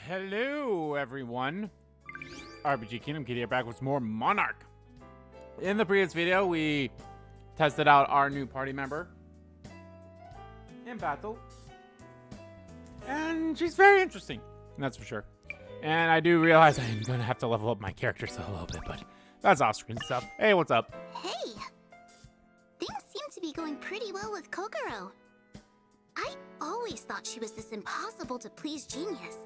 Hello, everyone. RPG Kingdom Kid here, back with more Monark. In the previous video, we tested out our new party member in battle, and she's very interesting, that's for sure. And I do realize I'm gonna have to level up my character still a little bit, but that's off-screen stuff. Hey, what's up? Hey, things seem to be going pretty well with Kokoro. I always thought she was this impossible to please genius,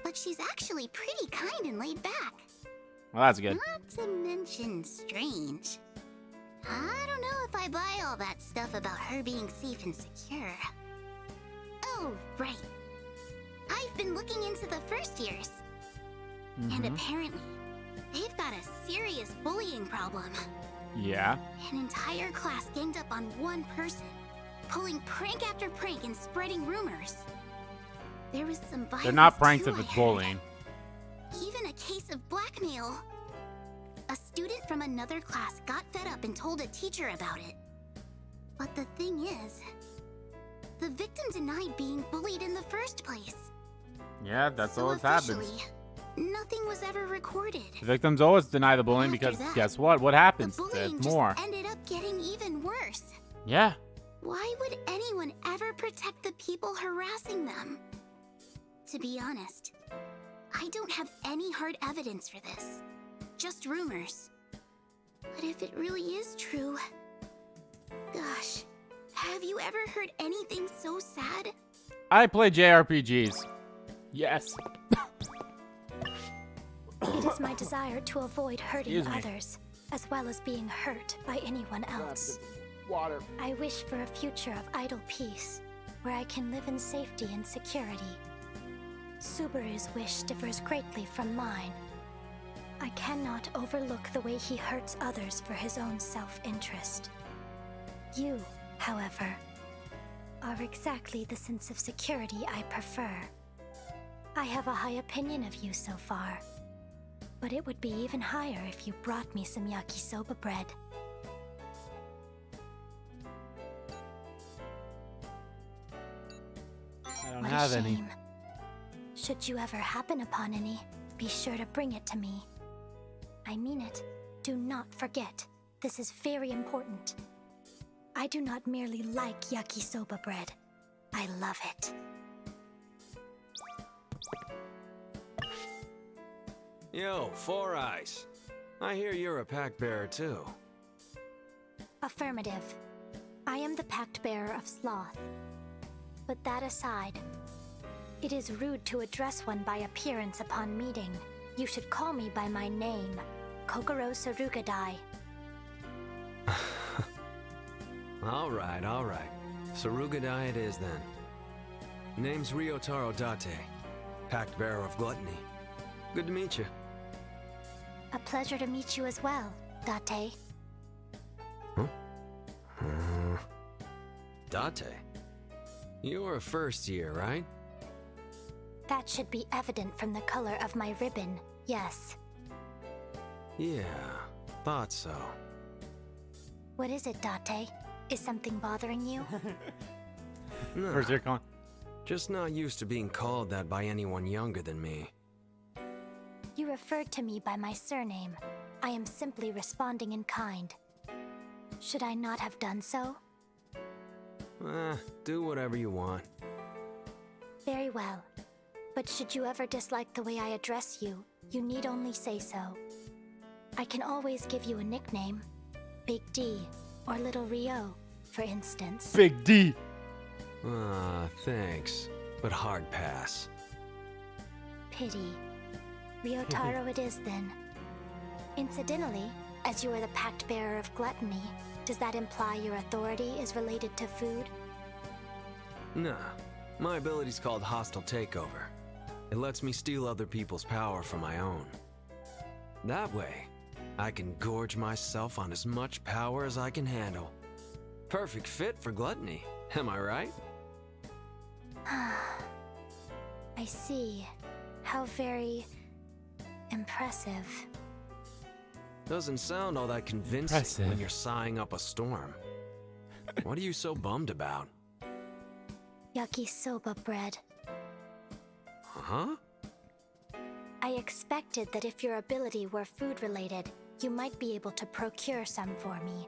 but she's actually pretty kind and laid back. Well, that's good. Not to mention strange. I don't know if I buy all that stuff about her being safe and secure. Oh, right. I've been looking into the first years. And apparently, they've got a serious bullying problem. Yeah. An entire class ganged up on one person, pulling prank after prank and spreading rumors. There was some violence. They're not pranks too, if it's I heard. bullying. Even a case of blackmail. A student from another class got fed up and told a teacher about it. But the thing is, the victim denied being bullied in the first place. Yeah, that's So all that's happened. officially, nothing was ever recorded. The victims always deny the bullying After because that, guess what? What happens? The bullying There's just more. ended up getting even worse. Yeah. Why would anyone ever protect the people harassing them? To be honest, I don't have any hard evidence for this. Just rumors. But if it really is true... Gosh, have you ever heard anything so sad? I play JRPGs. Yes. It is my desire to avoid hurting Excuse me. others, as well as being hurt by anyone else. Water. I wish for a future of idle peace, where I can live in safety and security. Subaru's wish differs greatly from mine. I cannot overlook the way he hurts others for his own self-interest. You, however, are exactly the sense of security I prefer. I have a high opinion of you so far, but it would be even higher if you brought me some yakisoba bread. I don't What have a any. shame. Should you ever happen upon any, be sure to bring it to me. I mean it. Do not forget. This is very important. I do not merely like yakisoba bread. I love it. Yo, Four Eyes. I hear you're a Pactbearer too. Affirmative. I am the Pactbearer of Sloth. But that aside, it is rude to address one by appearance upon meeting. You should call me by my name, Kokoro Sarugadai. All right. Sarugadai it is then. Name's Ryotaro Date, Pactbearer of Gluttony. Good to meet you. A pleasure to meet you as well, Date. Date? You're a first year, right? That should be evident from the color of my ribbon, yes. Yeah, thought so. What is it, Date? Is something bothering you? No, Where's your con? just not used to being called that by anyone younger than me. You referred to me by my surname. I am simply responding in kind. Should I not have done so? Do whatever you want. Very well. But should you ever dislike the way I address you, you need only say so. I can always give you a nickname. Big D, or Little Rio, for instance. Big D. Thanks, but hard pass. Pity. Ryotaro it is then. Incidentally, as you are the Pactbearer of Gluttony, does that imply your authority is related to food? Nah, my ability's called Hostile Takeover. It lets me steal other people's power for my own. That way, I can gorge myself on as much power as I can handle. Perfect fit for gluttony, am I right? I see. How very... impressive. Doesn't sound all that convincing Impressive. when you're sighing up a storm. What are you so bummed about? Yakisoba bread. Huh? I expected that if your ability were food-related, you might be able to procure some for me.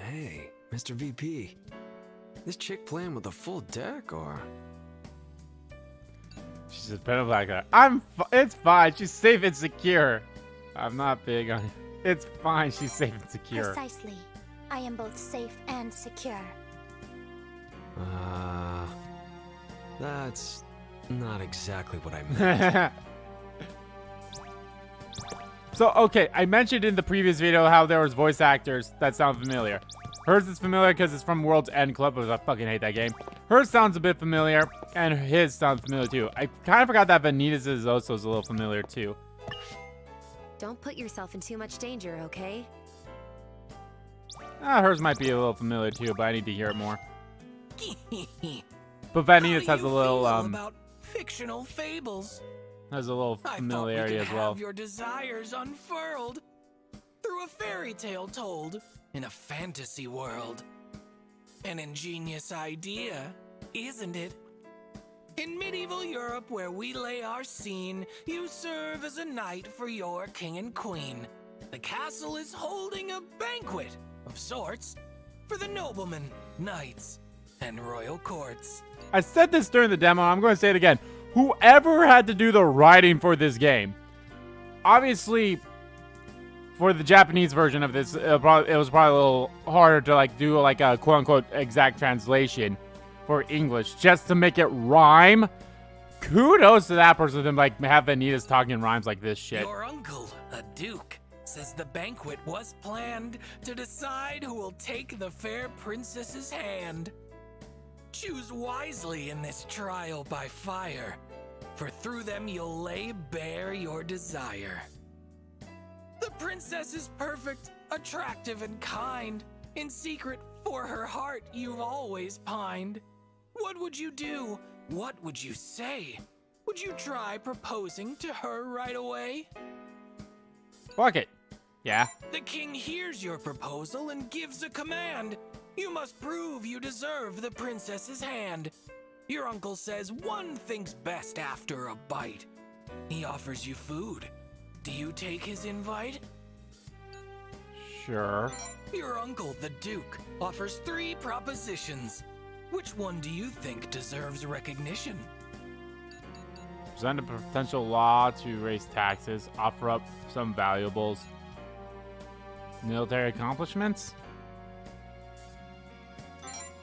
Hey, Mr. VP. This chick playing with a full deck, or? She's a pen black guy. It's fine. She's safe and secure. I'm not big on it. It's fine. She's safe and secure. Precisely. I am both safe and secure. That's not exactly what I meant. So, okay, I mentioned in the previous video how there was voice actors that sound familiar. Hers is familiar because it's from World's End Club, because I fucking hate that game. Hers sounds a bit familiar, and his sounds familiar too. I kind of forgot that Vanitas is also a little familiar too. Don't put yourself in too much danger, okay? Hers might be a little familiar too, but I need to hear it more. But Vanitas has a little about fictional fables. Has a little familiarity as well. Have your desires unfurled through a fairy tale told in a fantasy world. An ingenious idea, isn't it? In medieval Europe, where we lay our scene, you serve as a knight for your king and queen. The castle is holding a banquet of sorts for the noblemen, knights, and royal courts. I said this during the demo, I'm going to say it again. Whoever had to do the writing for this game, obviously, for the Japanese version of this, it was probably a little harder to do a quote-unquote exact translation for English, just to make it rhyme. Kudos to that person to have Vanitas talking in rhymes like this shit. Your uncle, a duke, says the banquet was planned to decide who will take the fair princess's hand. Choose wisely in this trial by fire, for through them you'll lay bare your desire. The princess is perfect, attractive, and kind. In secret, for her heart, you've always pined. What would you do? What would you say? Would you try proposing to her right away? Fuck it. Yeah. The king hears your proposal and gives a command. You must prove you deserve the princess's hand. Your uncle says one thinks best after a bite. He offers you food. Do you take his invite? Sure. Your uncle, the Duke, offers 3 propositions. Which one do you think deserves recognition? Present a potential law to raise taxes, offer up some valuables. Military accomplishments?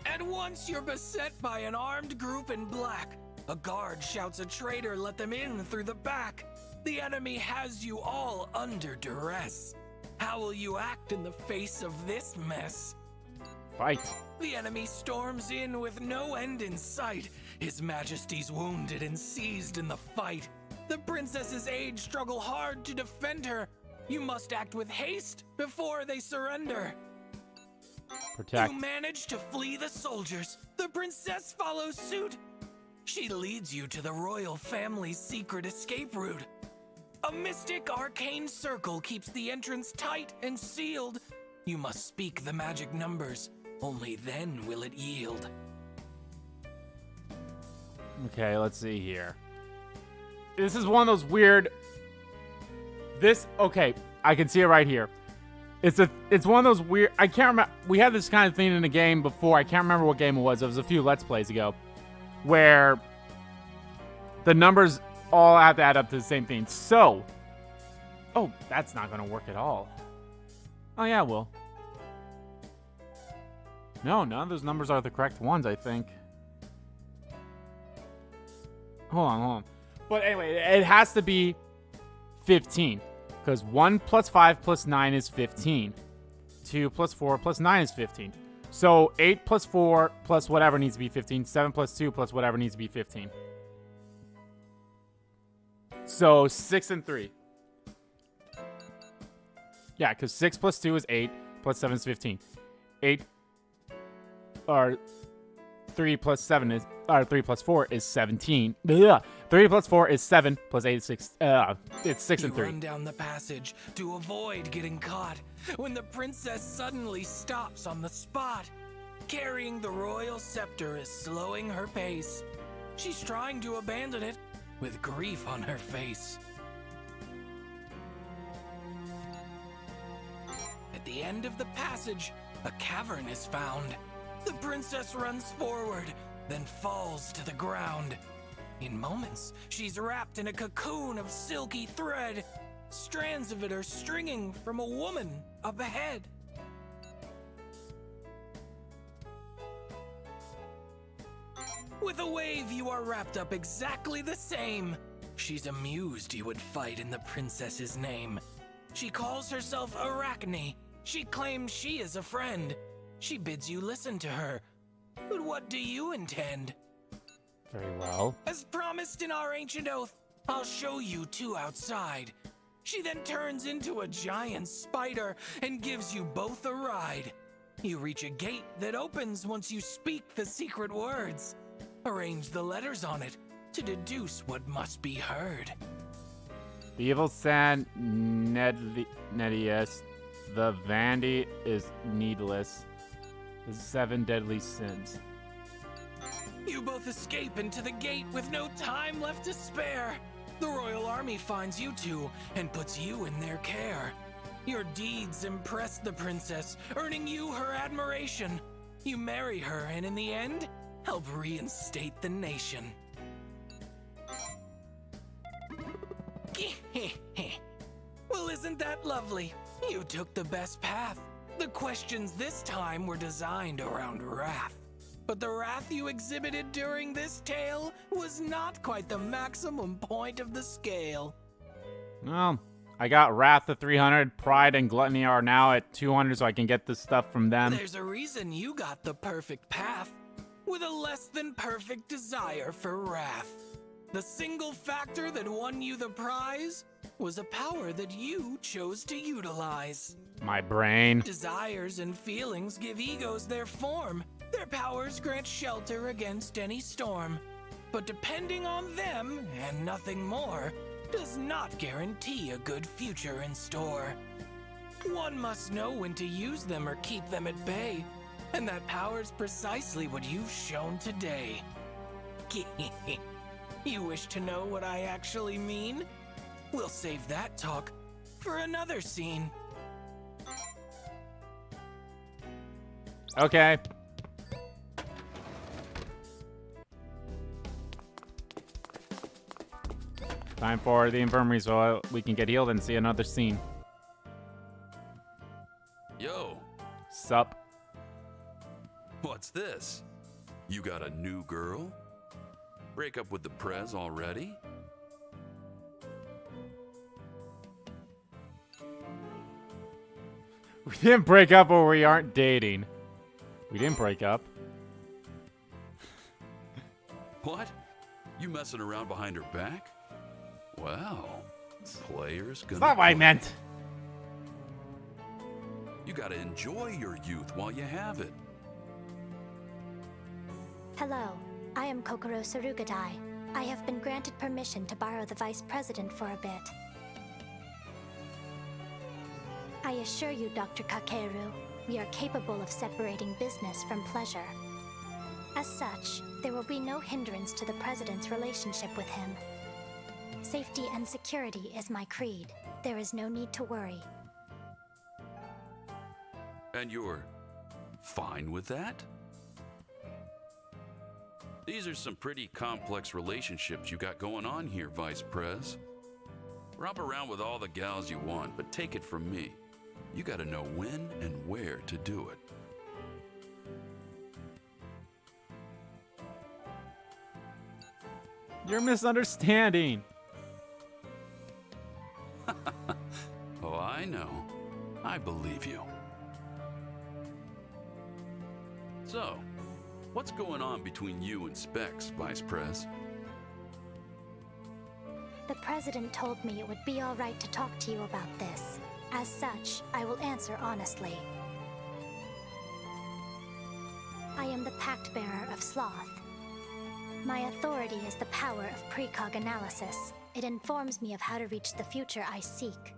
At once you're beset by an armed group in black. A guard shouts a traitor, let them in through the back. The enemy has you all under duress. How will you act in the face of this mess? Fight. The enemy storms in with no end in sight. His Majesty's wounded and seized in the fight. The princess's aides struggle hard to defend her. You must act with haste before they surrender. Protect. You manage to flee the soldiers. The princess follows suit. She leads you to the royal family's secret escape route. A mystic arcane circle keeps the entrance tight and sealed. You must speak the magic numbers. Only then will it yield. Okay, let's see here. This is one of those weird... Okay, I can see it right here. It's one of those weird... I can't remember... We had this kind of thing in the game before. I can't remember what game it was. It was a few Let's Plays ago. Where the numbers all have to add up to the same thing. So... Oh, that's not going to work at all. Oh, yeah, it will. No, none of those numbers are the correct ones, I think. Hold on. But anyway, it has to be 15. Because 1 plus 5 plus 9 is 15. 2 plus 4 plus 9 is 15. So 8 plus 4 plus whatever needs to be 15. 7 plus 2 plus whatever needs to be 15. So 6 and 3. Yeah, because 6 plus 2 is 8. Plus 7 is 15. 8... Or 3 plus 7 is... Or 3 plus 4 is 17. Ugh. 3 plus 4 is 7. Plus 8 is 6. It's 6 and 3. You run down the passage to avoid getting caught when the princess suddenly stops on the spot. Carrying the royal scepter is slowing her pace. She's trying to abandon it, with grief on her face. At the end of the passage, a cavern is found. The princess runs forward, then falls to the ground. In moments, she's wrapped in a cocoon of silky thread. Strands of it are stringing from a woman up ahead. With a wave, you are wrapped up exactly the same. She's amused you would fight in the princess's name. She calls herself Arachne. She claims she is a friend. She bids you listen to her. But what do you intend? Very well. As promised in our ancient oath, I'll show you two outside. She then turns into a giant spider and gives you both a ride. You reach a gate that opens once you speak the secret words. Arrange the letters on it to deduce what must be heard. The evil San Nedius, the Vandy is needless. The 7 deadly sins. You both escape into the gate with no time left to spare. The royal army finds you two and puts you in their care. Your deeds impress the princess, earning you her admiration. You marry her and in the end, help reinstate the nation. Well, isn't that lovely? You took the best path. The questions this time were designed around wrath. But the wrath you exhibited during this tale was not quite the maximum point of the scale. Well, I got Wrath at 300, Pride and Gluttony are now at 200, so I can get this stuff from them. There's a reason you got the perfect path, with a less than perfect desire for wrath. The single factor that won you the prize was a power that you chose to utilize. My brain. Desires and feelings give egos their form. Their powers grant shelter against any storm. But depending on them, and nothing more, does not guarantee a good future in store. One must know when to use them or keep them at bay, and that power's precisely what you've shown today. You wish to know what I actually mean? We'll save that talk for another scene. Okay. Time for the infirmary so we can get healed and see another scene. Yo, Sup? what's this? You got a new girl? Break up with the Prez already? We didn't break up or we aren't dating. We didn't break up. What? You messing around behind her back? Well, players gonna. That's not what I play. meant. You gotta enjoy your youth while you have it. Hello, I am Kokoro Sarugadai. I have been granted permission to borrow the Vice President for a bit. I assure you, Dr. Kakeru, we are capable of separating business from pleasure. As such, there will be no hindrance to the President's relationship with him. Safety and security is my creed. There is no need to worry. And you're fine with that? These are some pretty complex relationships you got going on here, Vice Prez. Romp around with all the gals you want, but take it from me. You gotta know when and where to do it. You're misunderstanding. Oh, I know. I believe you. So, what's going on between you and Specs, Vice Prez? The President told me it would be all right to talk to you about this. As such, I will answer honestly. I am the Pactbearer of Sloth. My authority is the power of precog analysis. It informs me of how to reach the future I seek.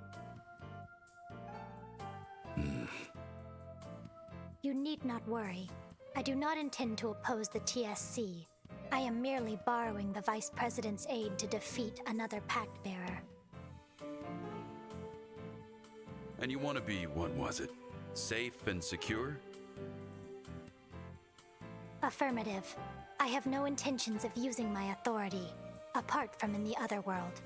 You need not worry. I do not intend to oppose the TSC. I am merely borrowing the Vice President's aid to defeat another Pactbearer. And you want to be, what was it? Safe and secure? Affirmative. I have no intentions of using my authority, apart from in the other world.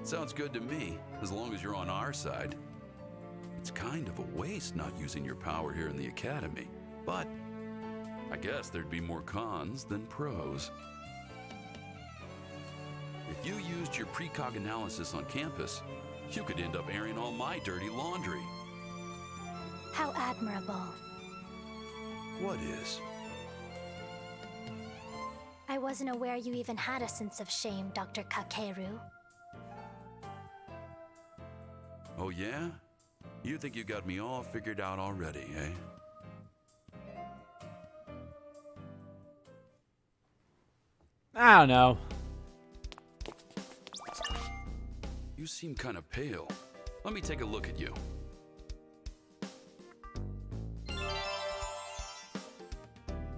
Sounds good to me, as long as you're on our side. It's kind of a waste not using your power here in the Academy, but I guess there'd be more cons than pros. If you used your precog analysis on campus, you could end up airing all my dirty laundry. How admirable. What is? I wasn't aware you even had a sense of shame, Dr. Kakeru. Oh yeah? You think you got me all figured out already, eh? I don't know. You seem kind of pale. Let me take a look at you.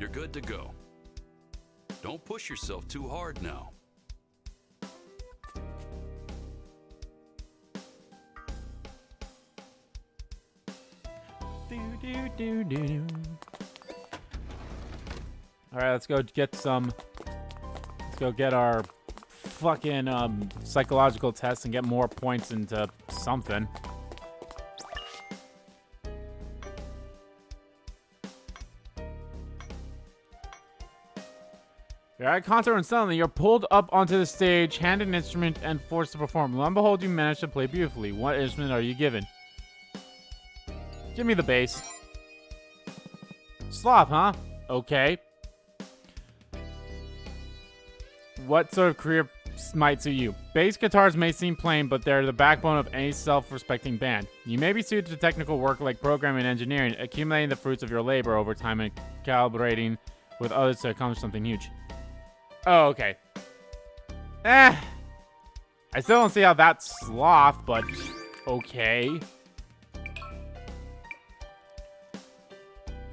You're good to go. Don't push yourself too hard now. All right, let's go get some. Let's go get our fucking psychological test and get more points into something. You're at a concert and suddenly you're pulled up onto the stage, handed an instrument, and forced to perform. Lo and behold, you managed to play beautifully. What instrument are you given? Give me the bass. Sloth, huh? Okay. What sort of career might suit you? Bass guitars may seem plain, but they're the backbone of any self-respecting band. You may be suited to technical work like programming and engineering, accumulating the fruits of your labor over time and calibrating with others to accomplish something huge. Oh, okay. I still don't see how that's sloth, but okay.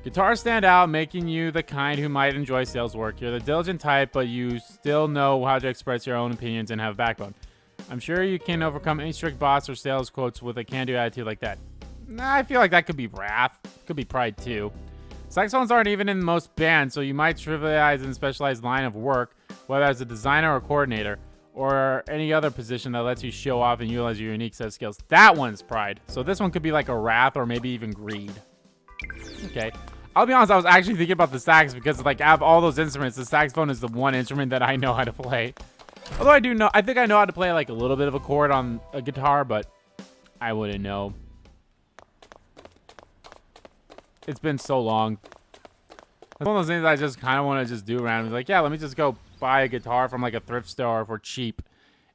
Guitars stand out, making you the kind who might enjoy sales work. You're the diligent type, but you still know how to express your own opinions and have a backbone. I'm sure you can overcome any strict boss or sales quotes with a can-do attitude like that. Nah, I feel like that could be wrath. Could be pride, too. Saxophones aren't even in most bands, so you might trivialize in a specialized line of work, whether as a designer or coordinator, or any other position that lets you show off and utilize your unique set of skills. That one's pride. So this one could be like a wrath or maybe even greed. Okay. I'll be honest, I was actually thinking about the sax because, like, out of all those instruments, the saxophone is the one instrument that I know how to play. Although I think I know how to play, like, a little bit of a chord on a guitar, but I wouldn't know. It's been so long. It's one of those things I just kind of want to just do around. Like, yeah, let me just go buy a guitar from, like, a thrift store for cheap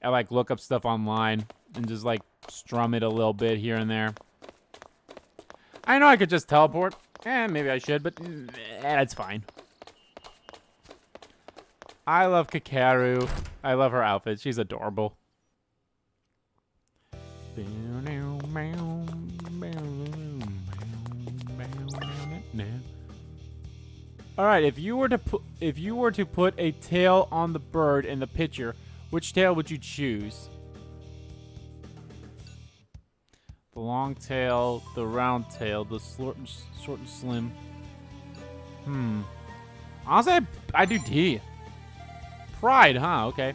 and, like, look up stuff online and just, like, strum it a little bit here and there. I know I could just teleport. Maybe I should, but that's fine. I love Kakeru. I love her outfit. She's adorable. All right, if you were to put a tail on the bird in the picture, which tail would you choose? The long tail, the round tail, the short and slim. Honestly, I do D. Pride, huh? Okay.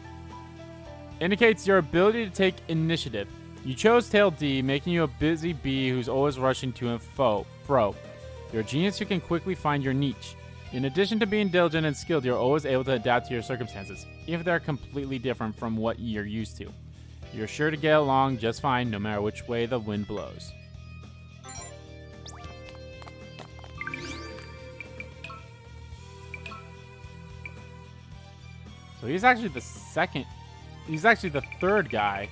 Indicates your ability to take initiative. You chose tail D, making you a busy bee who's always rushing to and fro. You're a genius who can quickly find your niche. In addition to being diligent and skilled, you're always able to adapt to your circumstances, even if they're completely different from what you're used to. You're sure to get along just fine, no matter which way the wind blows. So he's actually the second. He's actually the third guy.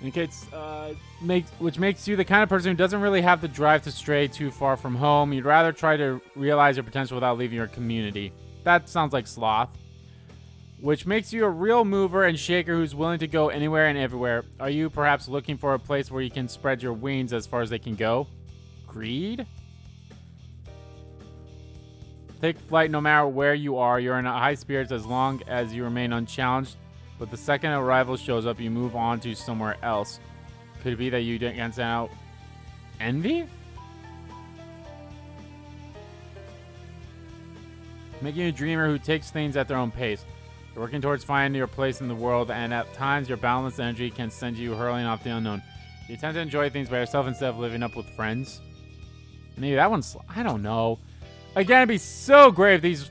Indicates, which makes you the kind of person who doesn't really have the drive to stray too far from home. You'd rather try to realize your potential without leaving your community. That sounds like sloth. which makes you a real mover and shaker who's willing to go anywhere and everywhere. Are you perhaps looking for a place where you can spread your wings as far as they can go? Greed? Take flight no matter where you are. You're in high spirits as long as you remain unchallenged. But the second a rival shows up, you move on to somewhere else. Could it be that you can't stand out envy? Making you a dreamer who takes things at their own pace. You're working towards finding your place in the world, and at times your balanced energy can send you hurling off the unknown. You tend to enjoy things by yourself instead of living up with friends. Maybe that one's... I don't know. Again, it'd be so great if these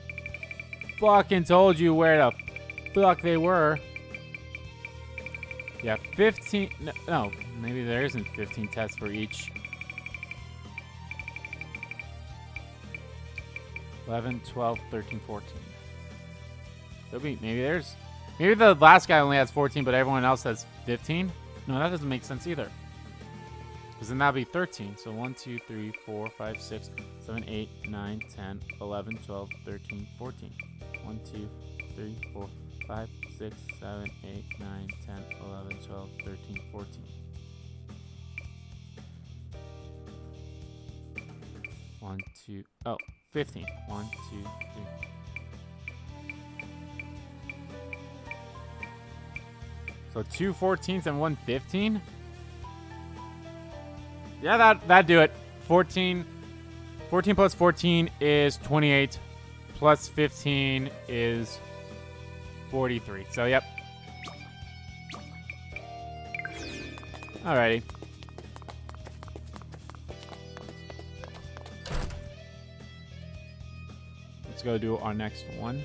fucking told you where the fuck they were. Yeah, 15... No, maybe there isn't 15 tests for each. 11, 12, 13, 14. Maybe there's... Maybe the last guy only has 14, but everyone else has 15? No, that doesn't make sense either. Because then that'd be 13. So 1, 2, 3, 4, 5, 6, 7, 8, 9, 10, 11, 12, 13, 14. 1, 2, 3, 4, 5, 6, 7, 8, 9, 10, 11, 12, 13, 14. One, two, oh, 15. 1, 2, 3. So 2 14s and 1 15? Yeah, that'd do it. 14 plus 14 is 28. Plus 15 is 43. So, yep. Alrighty. Let's go do our next one.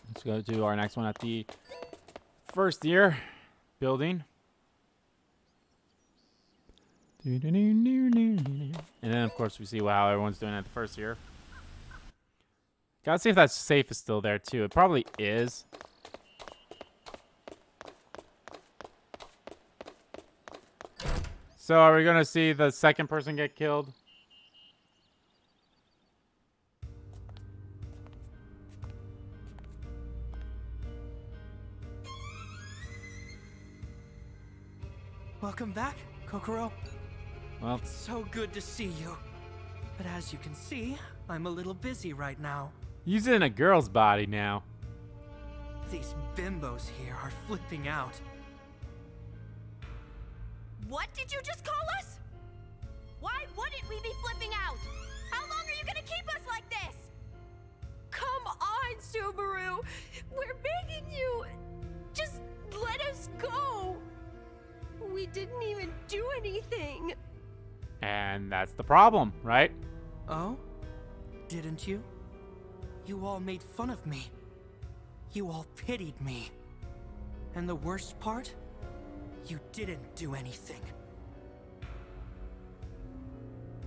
Let's go do our next one at the first year building. And then, of course, we see how everyone's doing at the first year. Gotta see if that safe is still there, too. It probably is. So, are we gonna see the second person get killed? Welcome back, Kokoro. Well, It's so good to see you. But as you can see, I'm a little busy right now. he's in a girl's body now. These bimbos here are flipping out. What did you just call us? Why wouldn't we be flipping out? How long are you gonna keep us like this? Come on, Subaru. We're begging you. Just let us go. We didn't even do anything. And that's the problem, right? Oh? Didn't you? You all made fun of me. You all pitied me. And the worst part? You didn't do anything.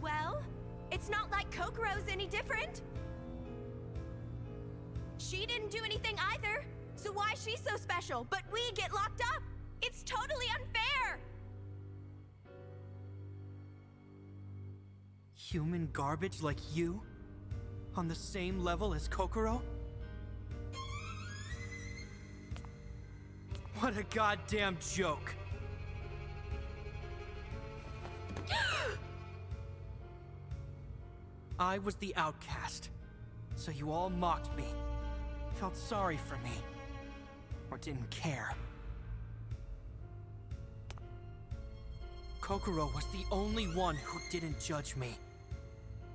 Well, it's not like Kokoro's any different. She didn't do anything either, so why is she so special? But we get locked up. It's totally unfair. Human garbage like you? On the same level as Kokoro? What a goddamn joke. I was the outcast, so you all mocked me, felt sorry for me, or didn't care. Kokoro was the only one who didn't judge me.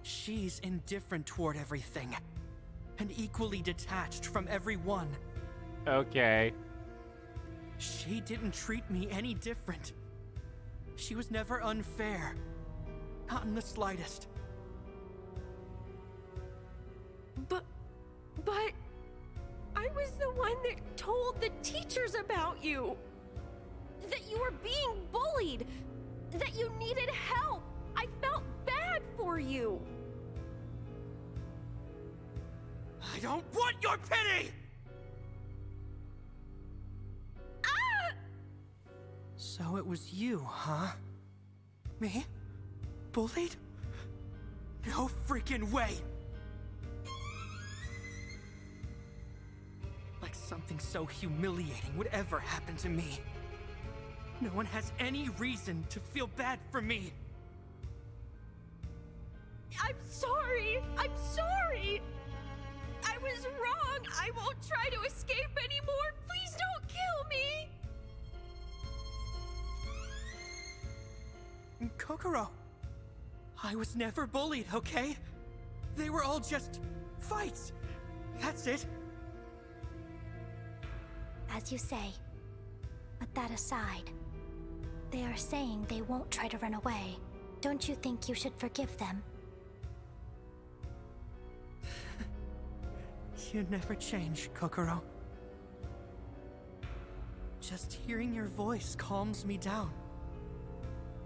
She's indifferent toward everything, and equally detached from everyone. Okay. She didn't treat me any different. She was never unfair. Not in the slightest. But I was the one that told the teachers about you. That you were being bullied. That you needed help. I felt bad for you. don't want your pity! So it was you, huh? Me? Bullied? No freaking way! Like something so humiliating would ever happen to me. No one has any reason to feel bad for me. I'm sorry! I'm sorry! I was wrong! I won't try to escape anymore! Please don't kill me! Kokoro, I was never bullied, okay? They were all just fights. That's it. As you say. But that aside, they are saying they won't try to run away. Don't you think you should forgive them? You never change, Kokoro. Just hearing your voice calms me down.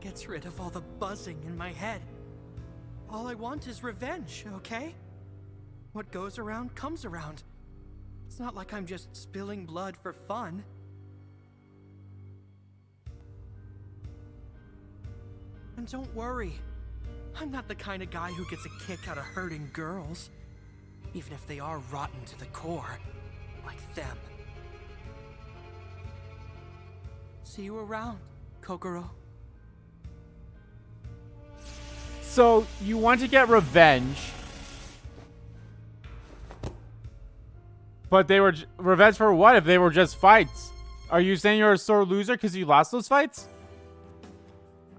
Gets rid of all the buzzing in my head. All I want is revenge, okay? What goes around comes around. It's not like I'm just spilling blood for fun. And don't worry, I'm not the kind of guy who gets a kick out of hurting girls, even if they are rotten to the core, like them. See you around, Kokoro. So, you want to get revenge. But they were... Revenge for what if they were just fights? Are you saying you're a sore loser because you lost those fights?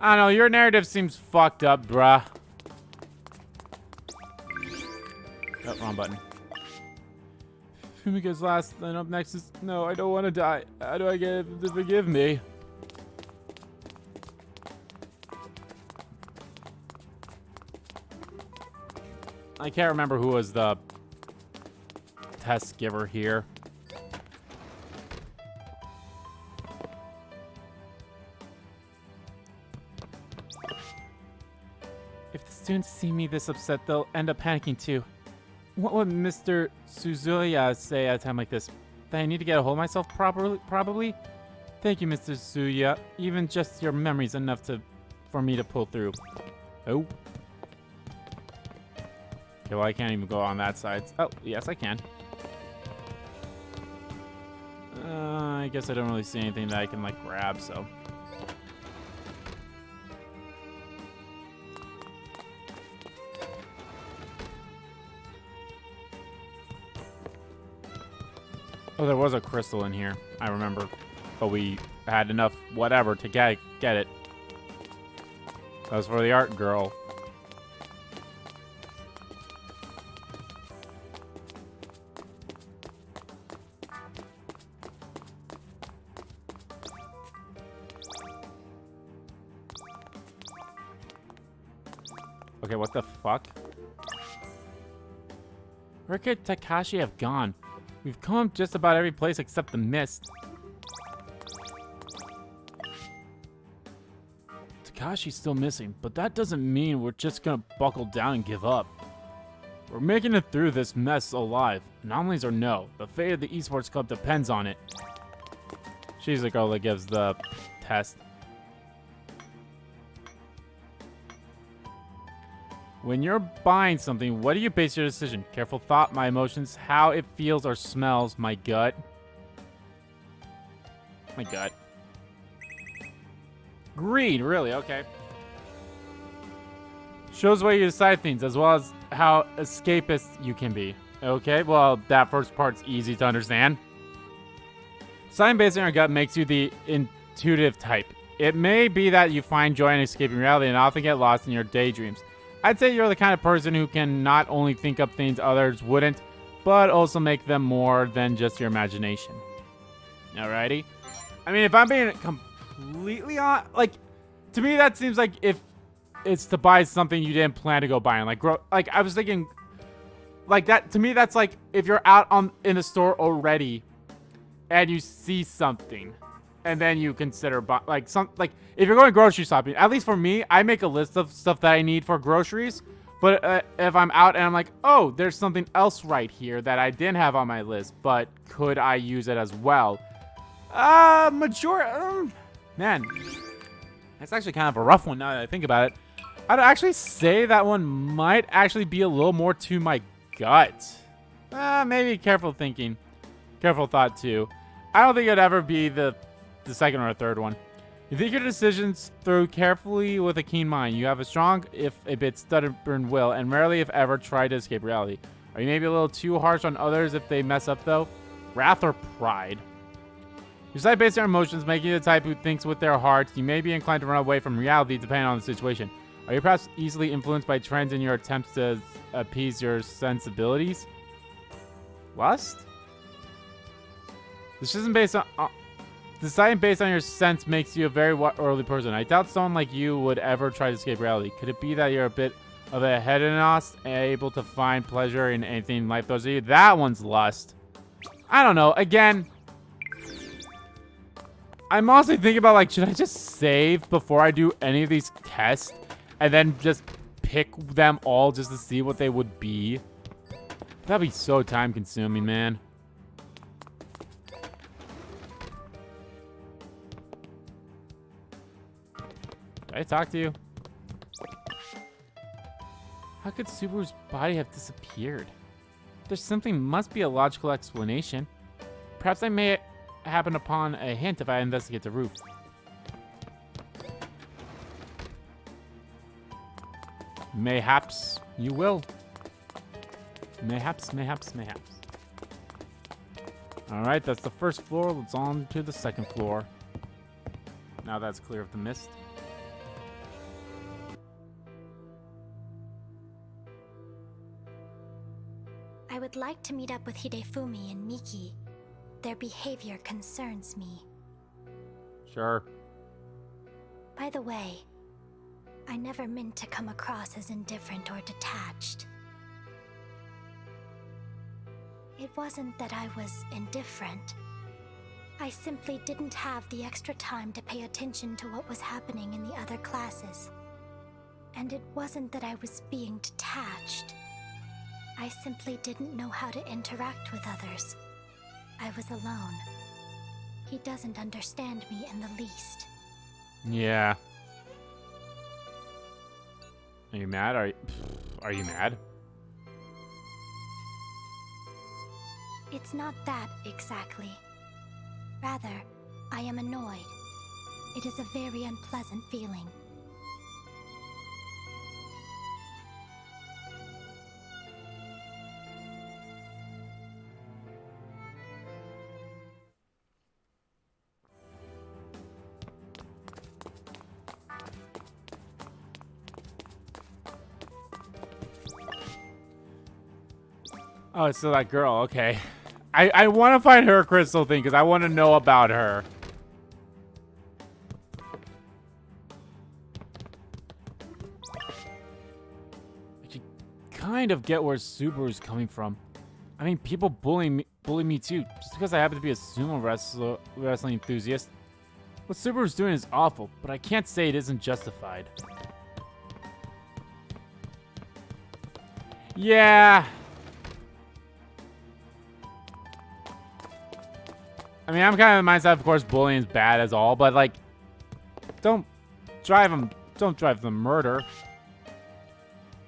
I don't know, your narrative seems fucked up, bruh. Oh, wrong button. Fumika's last, then up next is... No, I don't want to die. How do I get him to forgive me? I can't remember who was the test giver here. If the students see me this upset, they'll end up panicking too. What would Mr. Suzuya say at a time like this? That I need to get a hold of myself probably? Thank you, Mr. Suzuya. Even just your memory's enough for me to pull through. Oh. Okay, well, I can't even go on that side. Oh, yes, I can. I guess I don't really see anything that I can, like, grab, so. Oh, there was a crystal in here. I remember. But we had enough whatever to get it. That was for the art girl. Okay, what the fuck? Where could Takashi have gone? We've come just about every place except the mist. Takashi's still missing, but that doesn't mean we're just gonna buckle down and give up. We're making it through this mess alive. Anomalies or no, the fate of the esports club depends on it. She's the girl that gives the test. When you're buying something, what do you base your decision? Careful thought, my emotions, how it feels or smells, my gut. My gut. Greed, really? Okay. Shows the way you decide things, as well as how escapist you can be. Okay, well, that first part's easy to understand. Deciding based on your gut makes you the intuitive type. It may be that you find joy in escaping reality and often get lost in your daydreams. I'd say you're the kind of person who can not only think up things others wouldn't, but also make them more than just your imagination. Alrighty? I mean, if I'm being completely on, like, to me that seems like if it's to buy something you didn't plan to go buying. Like I was thinking, like that, to me that's like if you're out in the store already and you see something and then you consider like if you're going grocery shopping, at least for me, I make a list of stuff that I need for groceries But if I'm out and I'm like, oh, there's something else right here that I didn't have on my list, but could I use it as well? Man, that's actually kind of a rough one now that I think about it. I'd actually say that one might actually be a little more to my gut. Maybe careful thinking. Careful thought, too. I don't think it'd ever be the second or third one. You think your decisions through carefully with a keen mind. You have a strong, if a bit stubborn will, and rarely, if ever, try to escape reality. Are you maybe a little too harsh on others if they mess up, though? Wrath or pride? You decide based on your emotions, making you the type who thinks with their heart. You may be inclined to run away from reality depending on the situation. Are you perhaps easily influenced by trends in your attempts to appease your sensibilities? Lust? This isn't based on... deciding based on your sense makes you a very early person. I doubt someone like you would ever try to escape reality. Could it be that you're a bit of a hedonist, able to find pleasure in anything life throws at you? That one's lust. I don't know. Again, I'm also thinking about, like, should I just save before I do any of these tests and then just pick them all just to see what they would be? That'd be so time consuming, man. Did I talk to you? How could Subaru's body have disappeared? There's something, must be a logical explanation. Perhaps I may happen upon a hint if I investigate the roof. Mayhaps you will. Mayhaps. Alright, that's the first floor. Let's on to the second floor. Now that's clear of the mist. I would like to meet up with Hidefumi and Miki. Their behavior concerns me. Sure. By the way, I never meant to come across as indifferent or detached. It wasn't that I was indifferent. I simply didn't have the extra time to pay attention to what was happening in the other classes. And it wasn't that I was being detached. I simply didn't know how to interact with others. I was alone. He doesn't understand me in the least. Yeah. Are you mad? Are you mad? It's not that exactly. Rather, I am annoyed. It is a very unpleasant feeling. Oh, it's still that girl. Okay. I want to find her crystal thing because I want to know about her. I can kind of get where Subaru's coming from. I mean, people bully me too, just because I happen to be a sumo wrestling enthusiast. What Subaru's doing is awful, but I can't say it isn't justified. Yeah. I mean, I'm kind of the mindset, of course, bullying is bad as all, but, like, don't drive them to murder.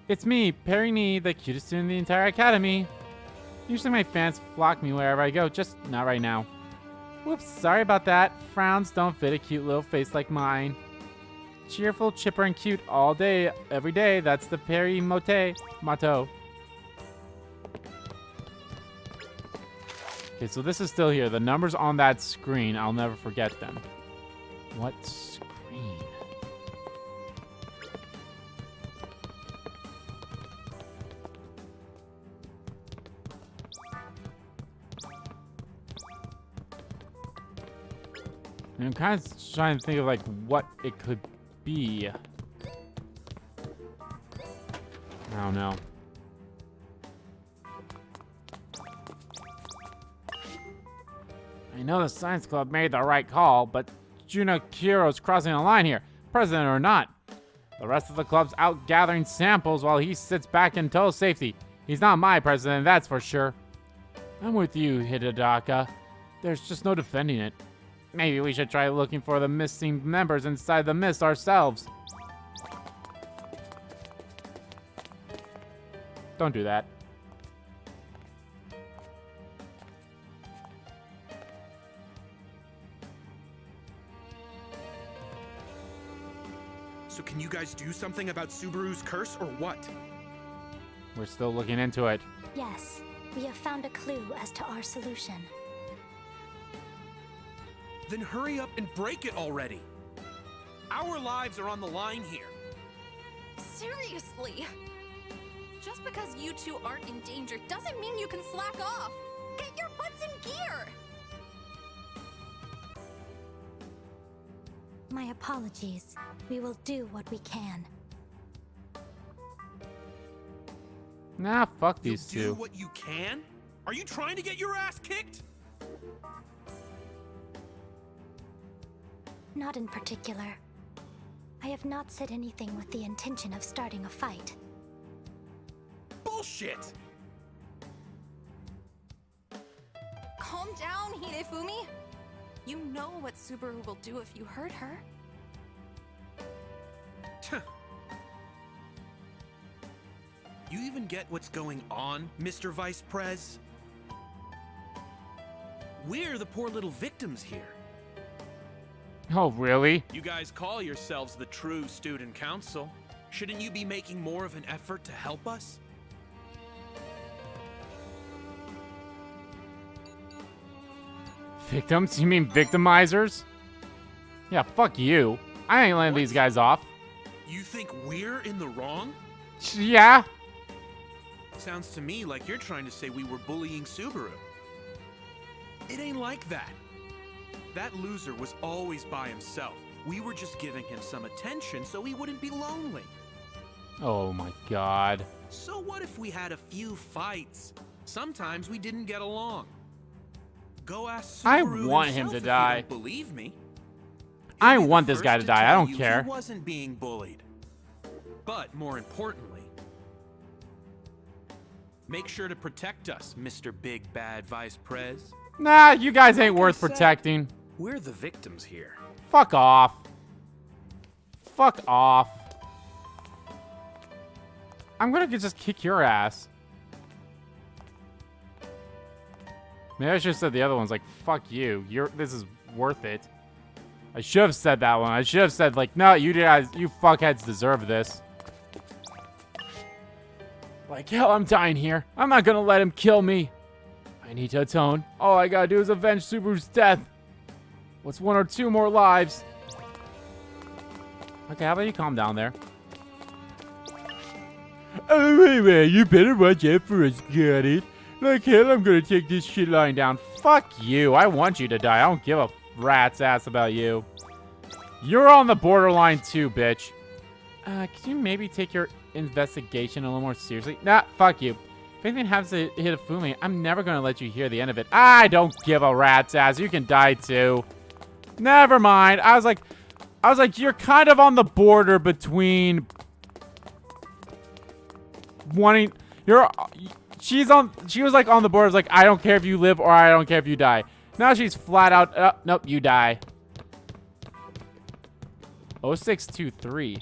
It's me, Perry, the cutest student in the entire academy. Usually my fans flock me wherever I go, just not right now. Whoops, sorry about that. Frowns don't fit a cute little face like mine. Cheerful, chipper, and cute all day, every day. That's the Perry motto. Okay, so this is still here. The numbers on that screen, I'll never forget them. What screen? And I'm kind of trying to think of, like, what it could be. I don't know. I know the science club made the right call, but Juno Kiro's crossing the line here, president or not. The rest of the club's out gathering samples while he sits back in total safety. He's not my president, that's for sure. I'm with you, Hidetaka. There's just no defending it. Maybe we should try looking for the missing members inside the mist ourselves. Don't do that. So can you guys do something about Subaru's curse or what? We're still looking into it. Yes, we have found a clue as to our solution. Then hurry up and break it already. Our lives are on the line here. Seriously? Just because you two aren't in danger doesn't mean you can slack off. Get your butts in gear! My apologies. We will do what we can. Nah, fuck these Do two. what you can? Are you trying to get your ass kicked? Not in particular. I have not said anything with the intention of starting a fight. Bullshit! Calm down, Hidefumi. You know what Subaru will do if you hurt her. You even get what's going on, Mr. Vice Prez? We're the poor little victims here. Oh, really? You guys call yourselves the true student council. Shouldn't you be making more of an effort to help us? Victims? You mean victimizers? Yeah, fuck you. I ain't letting these guys off. You think we're in the wrong? Yeah? Sounds to me like you're trying to say we were bullying Subaru. It ain't like that. That loser was always by himself. We were just giving him some attention so he wouldn't be lonely. Oh my god. So what if we had a few fights? Sometimes we didn't get along. Go ask I Subaru want him himself to if die. You don't believe me. I He'll be the want this guy first to die. I tell don't you care. He wasn't being bullied. But more importantly, make sure to protect us, Mr. Big Bad Vice Prez. Nah, you guys ain't Like I worth said, protecting. We're the victims here. Fuck off. Fuck off. I'm gonna just kick your ass. Maybe I should have said the other one's like, fuck you. This is worth it. I should have said that one. I should have said, like, no, you guys, you fuckheads deserve this. Like, hell, I'm dying here. I'm not gonna let him kill me. I need to atone. All I gotta do is avenge Subaru's death. What's one or two more lives? Okay, how about you calm down there? Oh, wait, you better watch out for us, got it? Like hell, I'm gonna take this shit lying down. Fuck you. I want you to die. I don't give a rat's ass about you. You're on the borderline too, bitch. Can you maybe take your investigation a little more seriously? Nah, fuck you. If anything happens to Hidefumi, I'm never gonna let you hear the end of it. I don't give a rat's ass. You can die too. Never mind. I was like, you're kind of on the border between wanting. She was like on the border. Like, I don't care if you live or I don't care if you die. Now she's flat out. Nope, you die. 0623.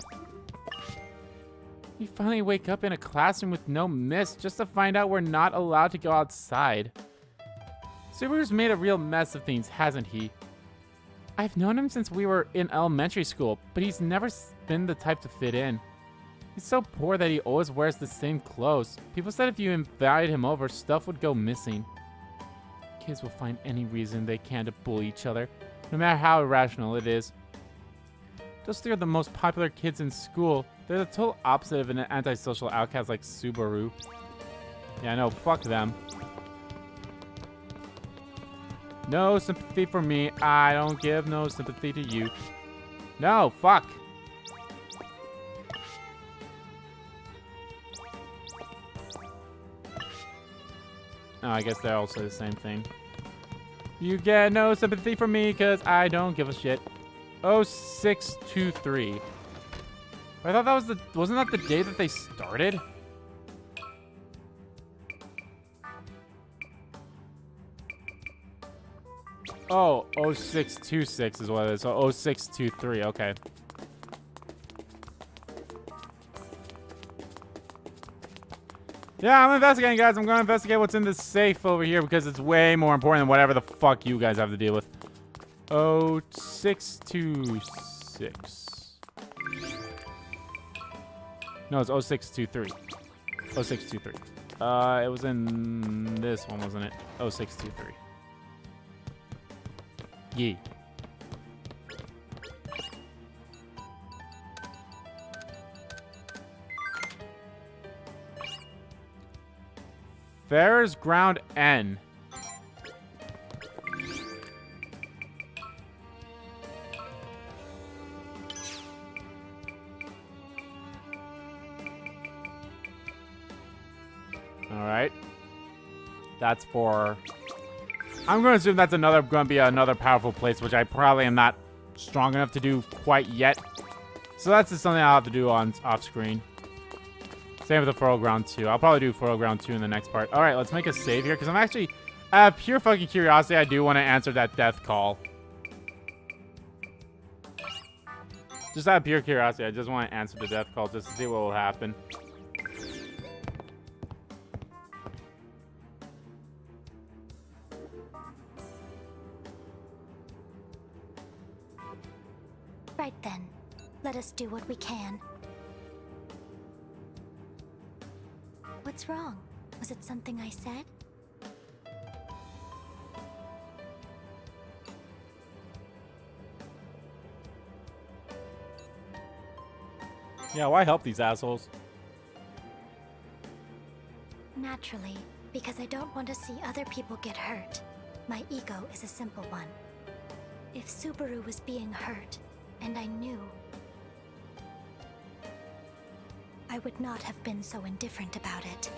You finally wake up in a classroom with no mist just to find out we're not allowed to go outside. Subaru's made a real mess of things, hasn't he? I've known him since we were in elementary school, but he's never been the type to fit in. He's so poor that he always wears the same clothes. People said if you invited him over, stuff would go missing. Kids will find any reason they can to bully each other, no matter how irrational it is. Those three are the most popular kids in school. They're the total opposite of an antisocial outcast like Subaru. Yeah, I know, fuck them. No sympathy for me. I don't give no sympathy to you. No, fuck. Oh, I guess they're also the same thing. You get no sympathy from me because I don't give a shit. 0623. Why I thought that was wasn't that the day that they started? Oh, 0626 is what it is. So 0623, okay. Yeah, I'm investigating, guys. I'm going to investigate what's in this safe over here because it's way more important than whatever the fuck you guys have to deal with. 0626. No, it's 0623. 0623. It was in this one, wasn't it? 0623. Yeah. Farrer's Ground N. Alright. That's for... I'm going to assume that's going to be another powerful place, which I probably am not strong enough to do quite yet. So that's just something I'll have to do off screen. Same with the Furrow Ground 2. I'll probably do Furrow Ground 2 in the next part. Alright, let's make a save here, because I'm actually... out of pure fucking curiosity, I do want to answer that death call. Just out of pure curiosity, I just want to answer the death call just to see what will happen. Right then. Let us do what we can. What's wrong? Was it something I said? Yeah, why help these assholes? Naturally, because I don't want to see other people get hurt. My ego is a simple one. If Subaru was being hurt, and I knew, I would not have been so indifferent about it.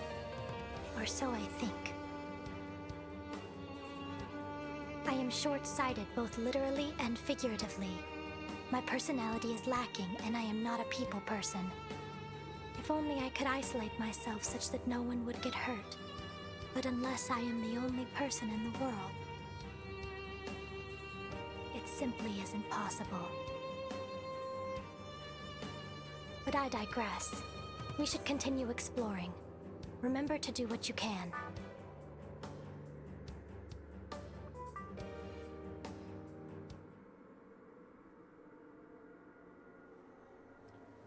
Or so I think. I am short-sighted both literally and figuratively. My personality is lacking, and I am not a people person. If only I could isolate myself such that no one would get hurt. But unless I am the only person in the world, it simply isn't possible. But I digress. We should continue exploring. Remember to do what you can.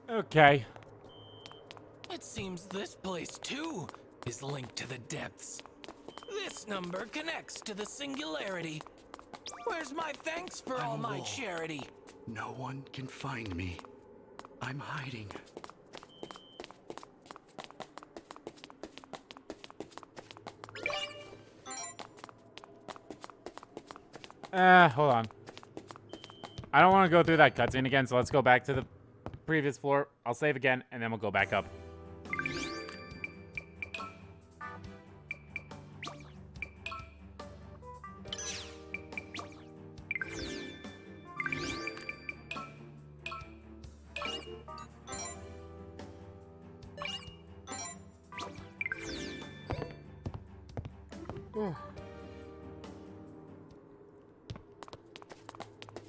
Okay. It seems this place, too, is linked to the depths. This number connects to the singularity. Where's my thanks for all my charity? No one can find me. I'm hiding. Hold on. I don't want to go through that cutscene again, so let's go back to the previous floor. I'll save again, and then we'll go back up.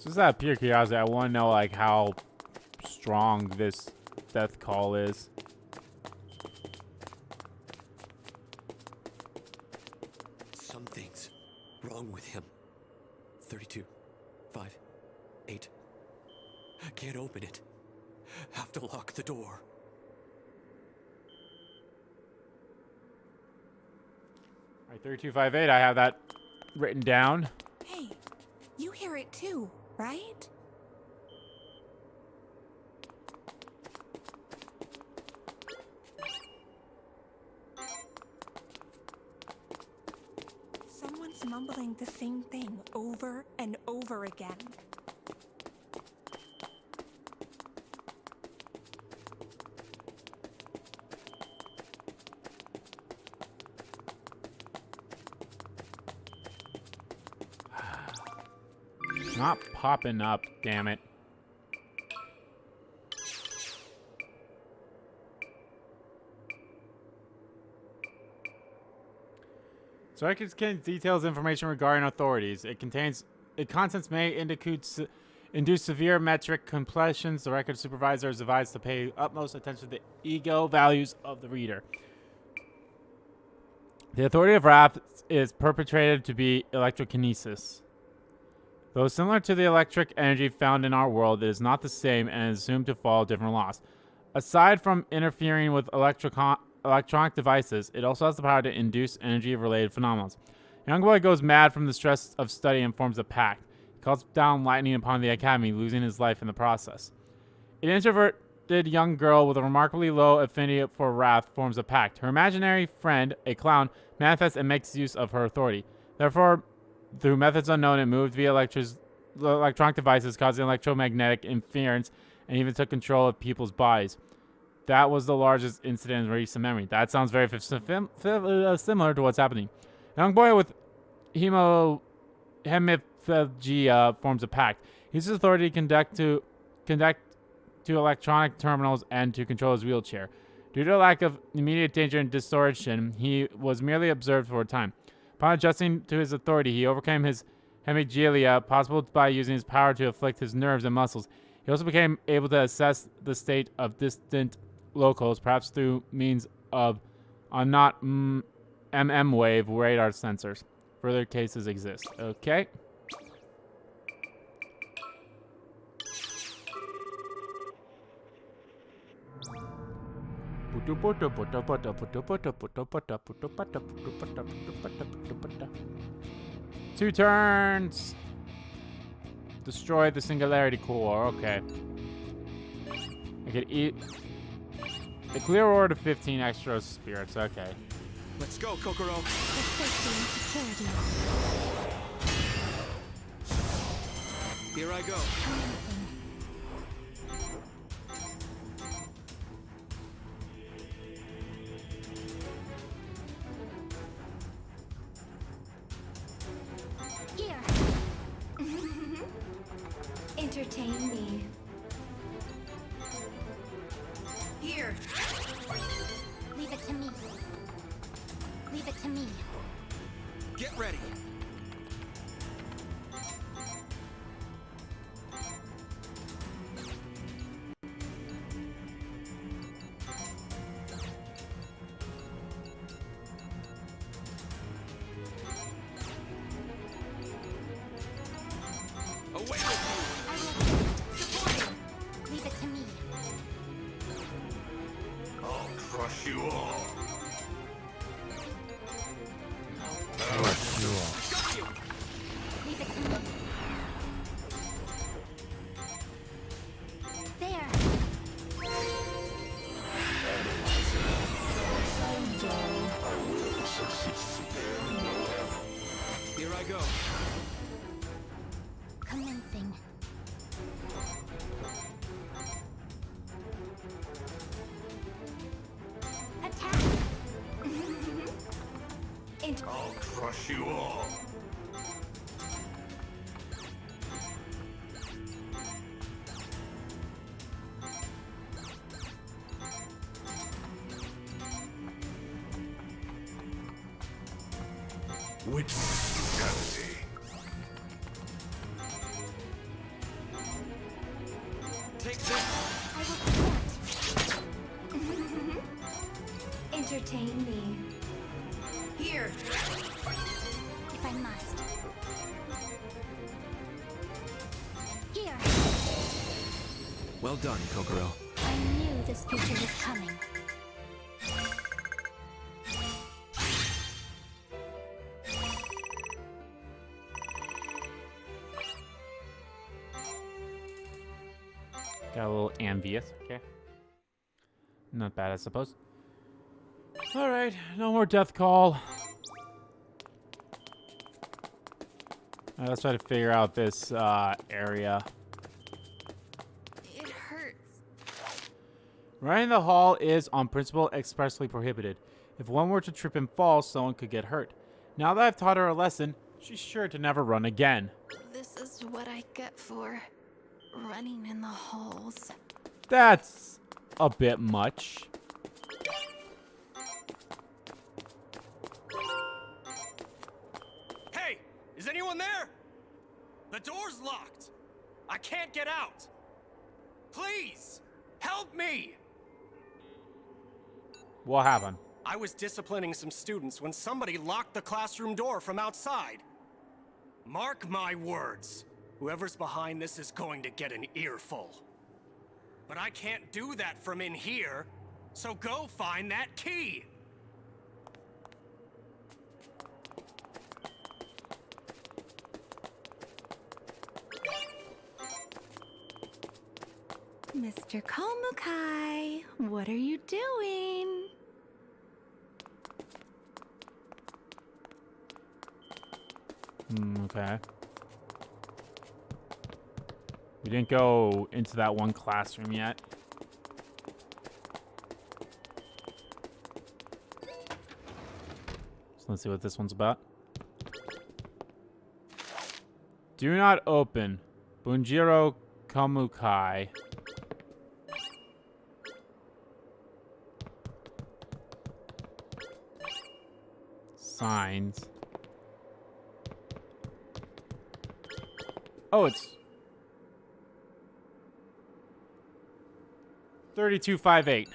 Just out of pure curiosity, I want to know like how strong this death call is. Something's wrong with him. 32, 5, 8. Can't open it. Have to lock the door. Alright, 3258, I have that written down. Hey, you hear it too, right? Someone's mumbling the same thing over and over again. Not popping up, damn it. So records contains details information regarding authorities. It contents may induce severe metric completions. The record supervisor is advised to pay utmost attention to the ego values of the reader. The authority of wrath is perpetrated to be electrokinesis. Though similar to the electric energy found in our world, it is not the same and is assumed to follow different laws. Aside from interfering with electronic devices, it also has the power to induce energy-related phenomena. A young boy goes mad from the stress of study and forms a pact. He calls down lightning upon the academy, losing his life in the process. An introverted young girl with a remarkably low affinity for wrath forms a pact. Her imaginary friend, a clown, manifests and makes use of her authority. Therefore, through methods unknown, it moved via electronic devices, causing electromagnetic interference, and even took control of people's bodies. That was the largest incident in recent memory. That sounds very similar to what's happening. A young boy with hemiplegia forms a pact. He uses authority to conduct to electronic terminals and to control his wheelchair. Due to a lack of immediate danger and distortion, he was merely observed for a time. Upon adjusting to his authority, he overcame his hemiplegia, possible by using his power to afflict his nerves and muscles. He also became able to assess the state of distant locals, perhaps through means of not wave radar sensors. Further cases exist. Okay. Two turns. Destroy the singularity core. Okay. I could eat a clear order to 15 extra spirits. Okay. Let's go, Kokoro. Here I go. Here. Entertain me. Here. Leave it to me. Leave it to me. Get ready. Away with you. I will support. Leave it to me. I'll crush you all. Got you. Leave it to me. There. Here I go. Commencing. Attack. I'll crush you all. Which brutality? Take this. I will support. Entertain me. Here. If I must. Here. Well done, Kokoro. I knew this future was coming. Got a little envious. Okay. Not bad, I suppose. Alright, no more death call. Alright, let's try to figure out this area. It hurts. Running the hall is, on principle, expressly prohibited. If one were to trip and fall, someone could get hurt. Now that I've taught her a lesson, she's sure to never run again. This is what I get for running in the halls. That's a bit much. anyone there? The door's locked. I can't get out. Please, help me! What happened? I was disciplining some students when somebody locked the classroom door from outside. Mark my words. Whoever's behind this is going to get an earful. But I can't do that from in here, so go find that key! Mr. Komukai, what are you doing? Okay. We didn't go into that one classroom yet. So let's see what this one's about. Do not open. Bunjiro Komukai. Signs. Oh, it's 3258.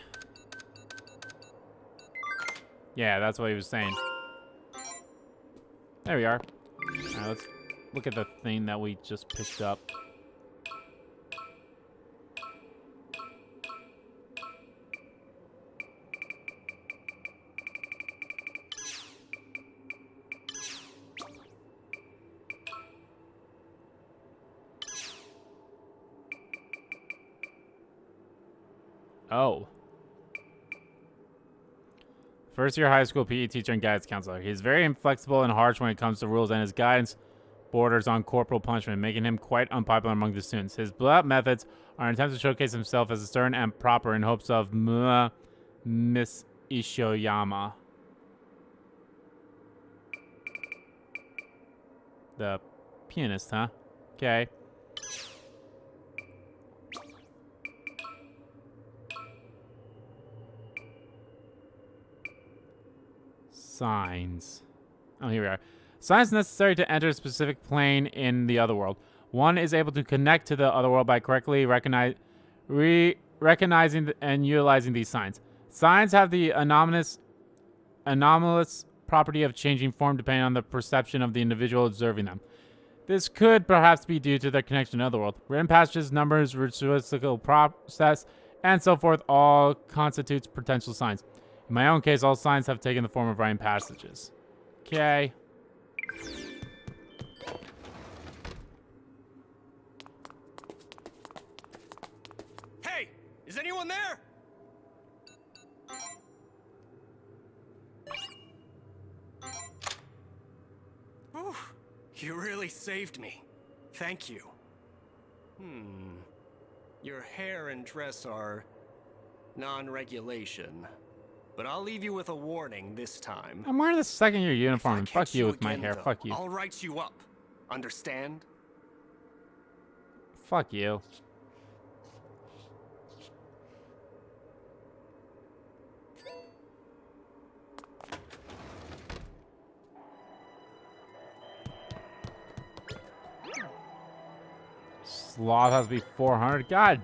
Yeah, that's what he was saying. There we are. Alright, let's look at the thing that we just picked up. Oh. First year high school PE teacher and guidance counselor. He's very inflexible and harsh when it comes to rules, and his guidance borders on corporal punishment, making him quite unpopular among the students. His blowout methods are an attempt to showcase himself as stern and proper in hopes of Miss Ishoyama. The pianist, huh? Okay. Signs. Oh, here we are. Signs necessary to enter a specific plane in the other world. One is able to connect to the other world by correctly recognizing and utilizing these signs. Signs have the anomalous property of changing form depending on the perception of the individual observing them. This could perhaps be due to their connection to the other world. Written passages, numbers, ritualistical process, and so forth all constitutes potential signs. In my own case, all signs have taken the form of writing passages. Okay. Hey! Is anyone there? Whew. You really saved me. Thank you. Your hair and dress are non-regulation. But I'll leave you with a warning this time. I'm wearing the second year uniform, and fuck you with my hair. Though, Fuck you. I'll write you up. Understand? Fuck you. Sloth has to be 400. God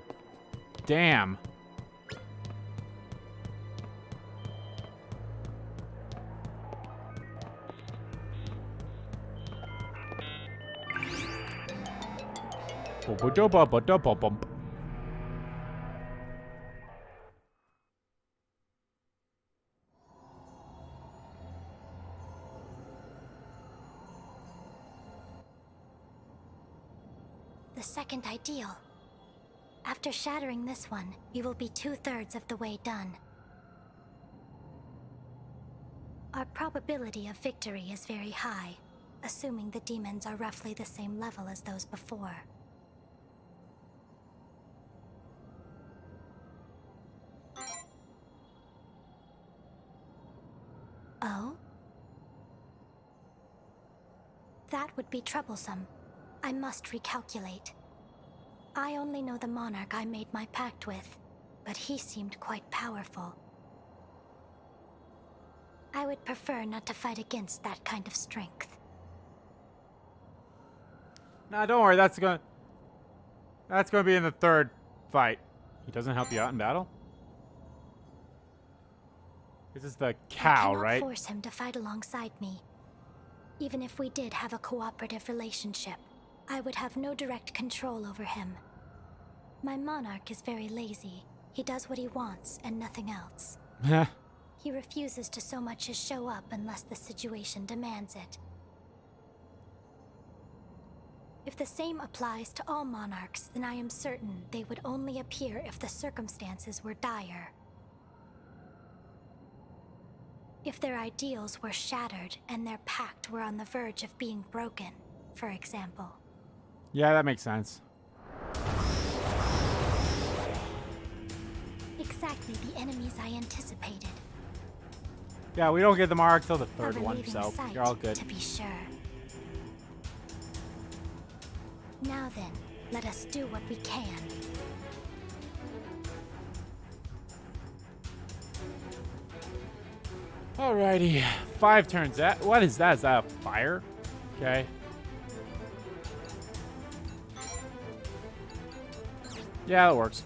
damn. The second ideal. After shattering this one, we will be 2/3 of the way done. Our probability of victory is very high, assuming the demons are roughly the same level as those before. Oh? That would be troublesome. I must recalculate. I only know the Monarch I made my pact with, but he seemed quite powerful. I would prefer not to fight against that kind of strength. Nah, don't worry. That's gonna be in the third fight. He doesn't help you out in battle? This is the cow, I cannot right? force him to fight alongside me. Even if we did have a cooperative relationship, I would have no direct control over him. My Monarch is very lazy. He does what he wants and nothing else. He refuses to so much as show up unless the situation demands it. If the same applies to all monarchs, then I am certain they would only appear if the circumstances were dire. If their ideals were shattered and their pact were on the verge of being broken, for example. Yeah, that makes sense. Exactly the enemies I anticipated. Yeah, we don't get the Monarch till the third Of one, relieving so sight, you're all good. to be sure. Now then, let us do what we can. Alrighty, 5 turns. What is that? Is that a fire? Okay. Yeah, that works.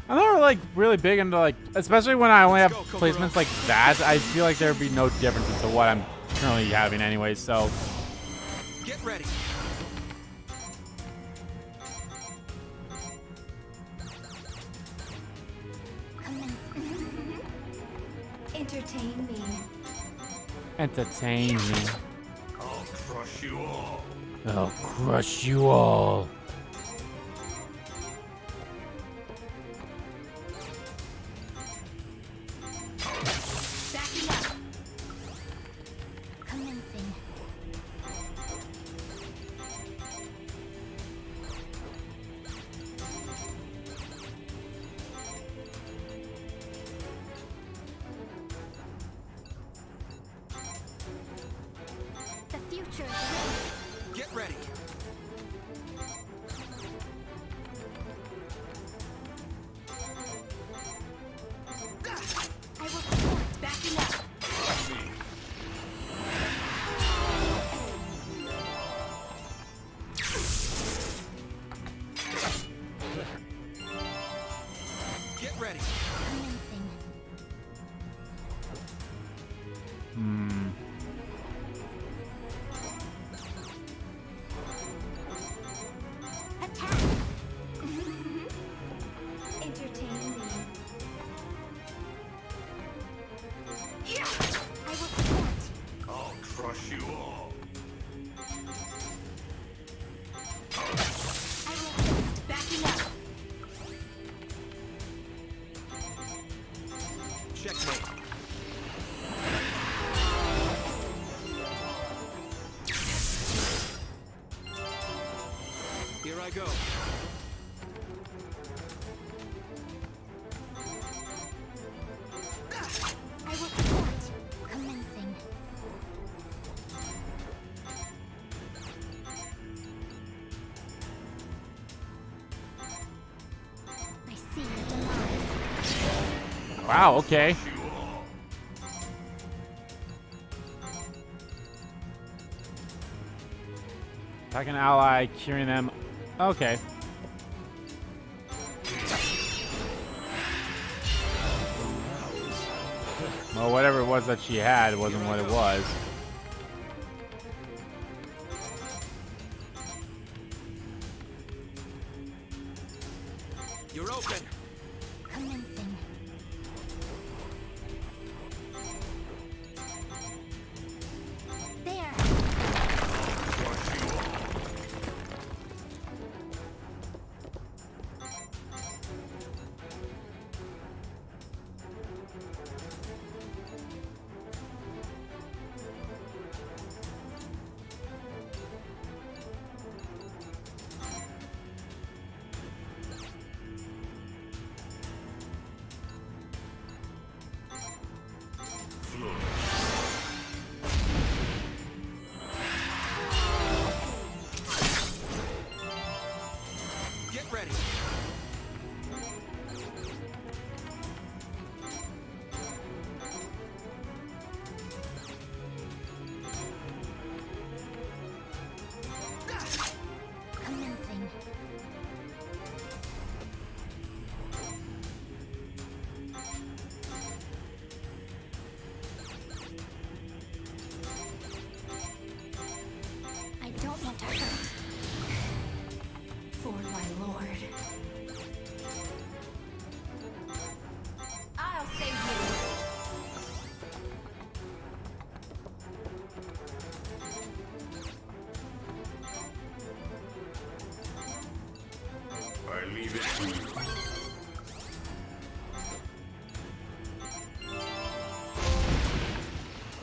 I'm not like really big into like, especially when I only have placements like that. I feel like there would be no difference into what I'm currently having anyway. So. Get ready. Entertain me. Entertain me. I'll crush you all. I'll crush you all. Backing up. Commencing. The future is ready. Get ready. I will support. Backing up. Get ready. Commencing. Attack. Entertain me. I will support. I'll crush you all. I will assist. Backing up. Checkmate. Here I go. I will support. Commencing. I see your demise. Wow. Okay. Attack an ally, curing them. Okay. Well, whatever it was that she had wasn't what it was. You're open. Commencing. There.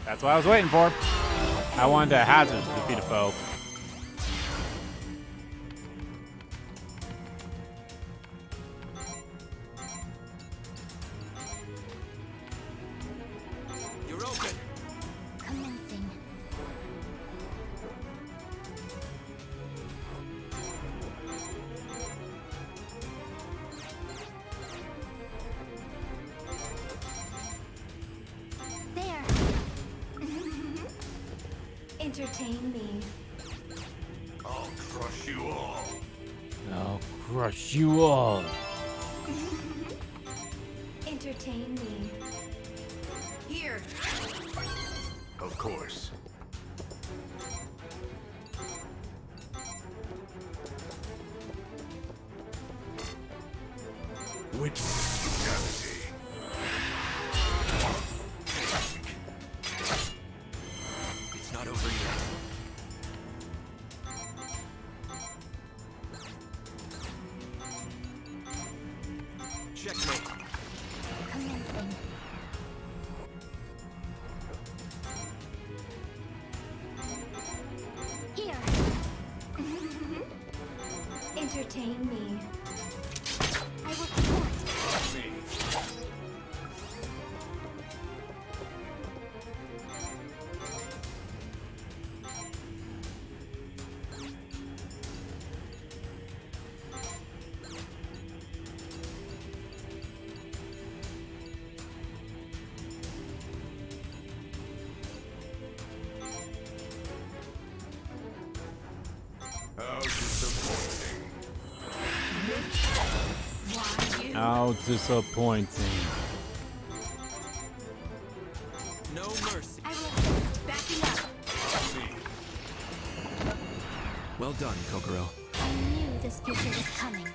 That's what I was waiting for. I wanted to hazard to defeat a foe. You're open. Commencing. There. Entertain me. I'll crush you all. I'll crush you all. Entertain me. Here. Of course. Witness brutality. It's not over yet. Checkmate. Commencing. Here. Entertain me. I will support. How disappointing. Why you? How disappointing. No mercy. I will assist. Backing up. Well done, Kokoro. I knew this future was coming.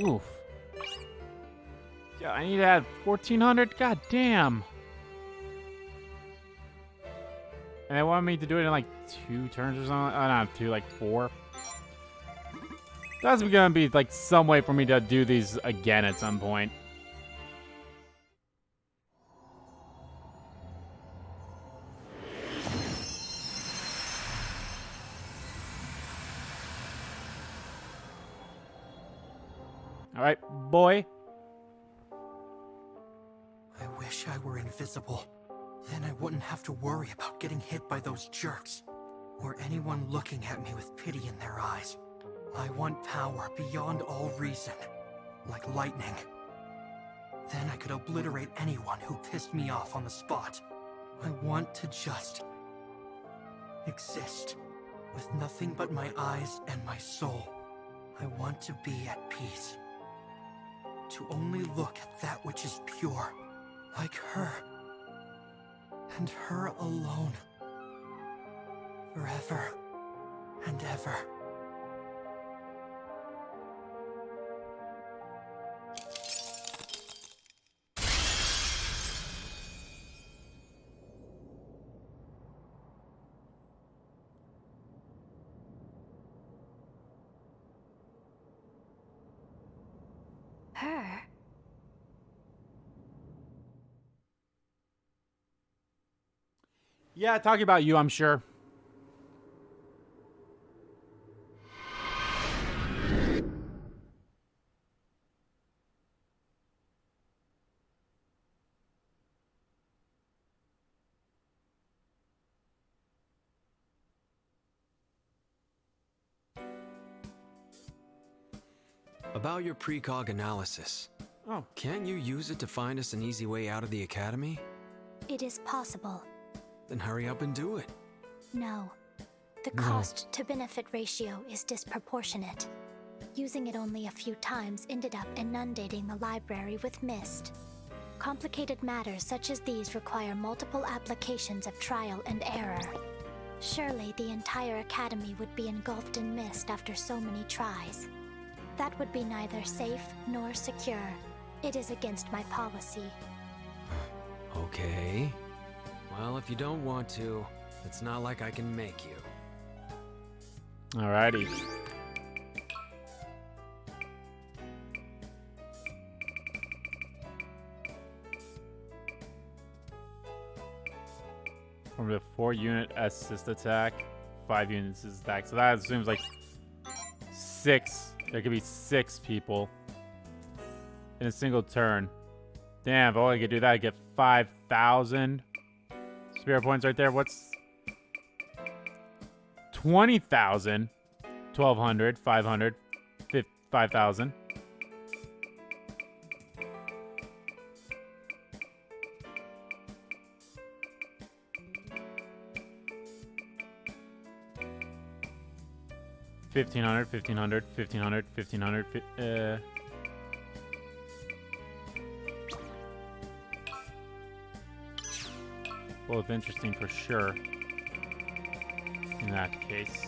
Oof. Yeah, I need to add 1,400. God damn. And they want me to do it in like 2 turns or something. Oh, not 2, like 4. That's gonna be like some way for me to do these again at some point. All right, boy. I wish I were invisible. Then I wouldn't have to worry about getting hit by those jerks, or anyone looking at me with pity in their eyes. I want power beyond all reason, like lightning. Then I could obliterate anyone who pissed me off on the spot. I want to just exist, with nothing but my eyes and my soul. I want to be at peace. To only look at that which is pure, like her. And her alone. Forever and ever. Her? Yeah, talking about you, I'm sure. About your precog analysis. Oh. Can't you use it to find us an easy way out of the academy? It is possible. Then hurry up and do it. No. The cost to benefit ratio is disproportionate. Using it only a few times ended up inundating the library with mist. Complicated matters such as these require multiple applications of trial and error. Surely the entire academy would be engulfed in mist after so many tries. That would be neither safe nor secure. It is against my policy. Okay. Well, if you don't want to, it's not like I can make you. Alrighty. From the 4-unit assist attack, 5 units assist attack. So that assumes like 6. There could be 6 people in a single turn. Damn, if only I could do that, I'd get 5,000 spirit points right there. What's 20,000? 1,200, 500, 5,000. $1,500, $1,500, $1,500, $1,500, both interesting for sure. In that case.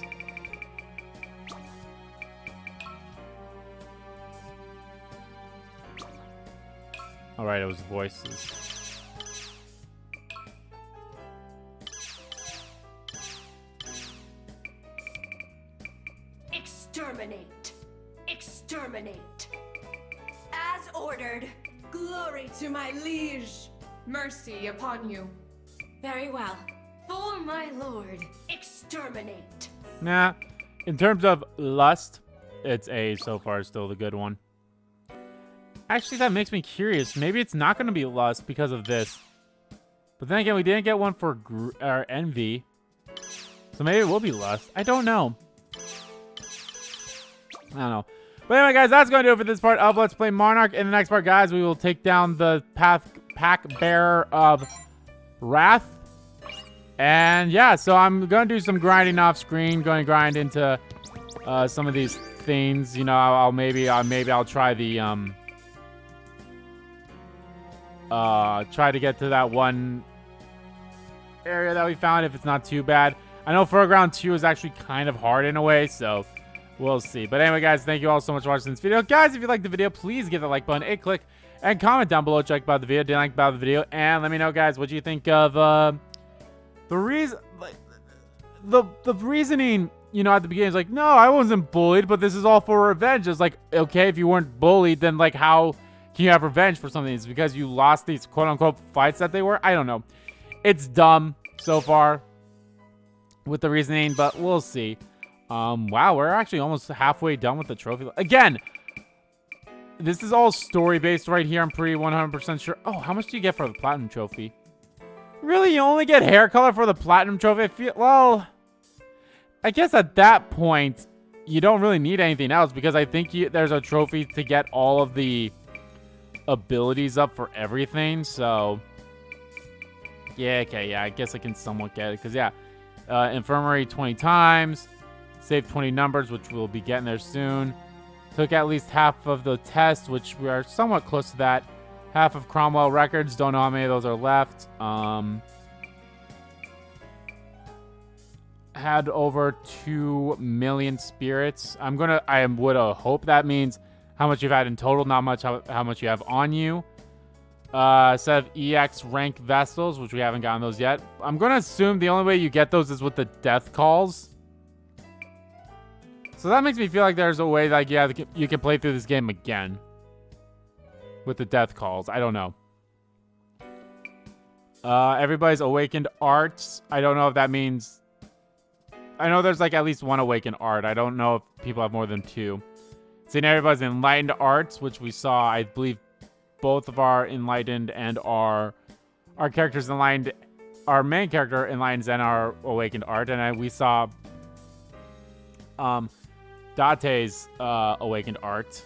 Alright, it was voices. Exterminate! Exterminate! As ordered. Glory to my liege. Mercy upon you. Very well. For my lord, exterminate. Nah, in terms of lust, it's A so far, still the good one. Actually, that makes me curious. Maybe it's not going to be lust because of this. But then again, we didn't get one for envy. So maybe it will be lust. I don't know. I don't know. But anyway, guys, that's going to do it for this part of Let's Play Monarch. In the next part, guys, we will take down the Pactbearer of Wrath. And yeah, so I'm going to do some grinding off screen. Going to grind into some of these things. You know, I'll maybe I'll try the try to get to that one area that we found if it's not too bad. I know Foreground 2 is actually kind of hard in a way, so we'll see. But anyway, guys, thank you all so much for watching this video. Guys, if you liked the video, please give the like button a click and comment down below. Check about the video, didn't like about the video, and let me know, guys, what you think of the reason, the reasoning. You know, at the beginning, it's like, no, I wasn't bullied, but this is all for revenge. It's like, okay, if you weren't bullied, then like how can you have revenge for something? It's because you lost these quote-unquote fights that they were. I don't know. It's dumb so far with the reasoning, but we'll see. Wow, we're actually almost halfway done with the trophy. Again, this is all story-based right here. I'm pretty 100% sure. Oh, how much do you get for the platinum trophy? Really? You only get hair color for the platinum trophy? Well, I guess at that point, you don't really need anything else because I think there's a trophy to get all of the abilities up for everything. So, yeah, okay, yeah, I guess I can somewhat get it. Because, yeah, infirmary 20 times, save 20 numbers, which we'll be getting there soon. Took at least half of the test, which we are somewhat close to that. Half of Cromwell records, don't know how many of those are left. Had over 2 million spirits. I would hope that means how much you've had in total, not much how much you have on you. Set of EX rank vessels, which we haven't gotten those yet. I'm gonna assume the only way you get those is with the death calls. So that makes me feel like there's a way like you can play through this game again with the death calls. I don't know. Everybody's awakened arts. I don't know if that means. I know there's like at least one awakened art. I don't know if people have more than 2. Seeing everybody's enlightened arts, which we saw, I believe both of our enlightened and our characters enlightened, our main character enlightens and our awakened art, and we saw Date's awakened art.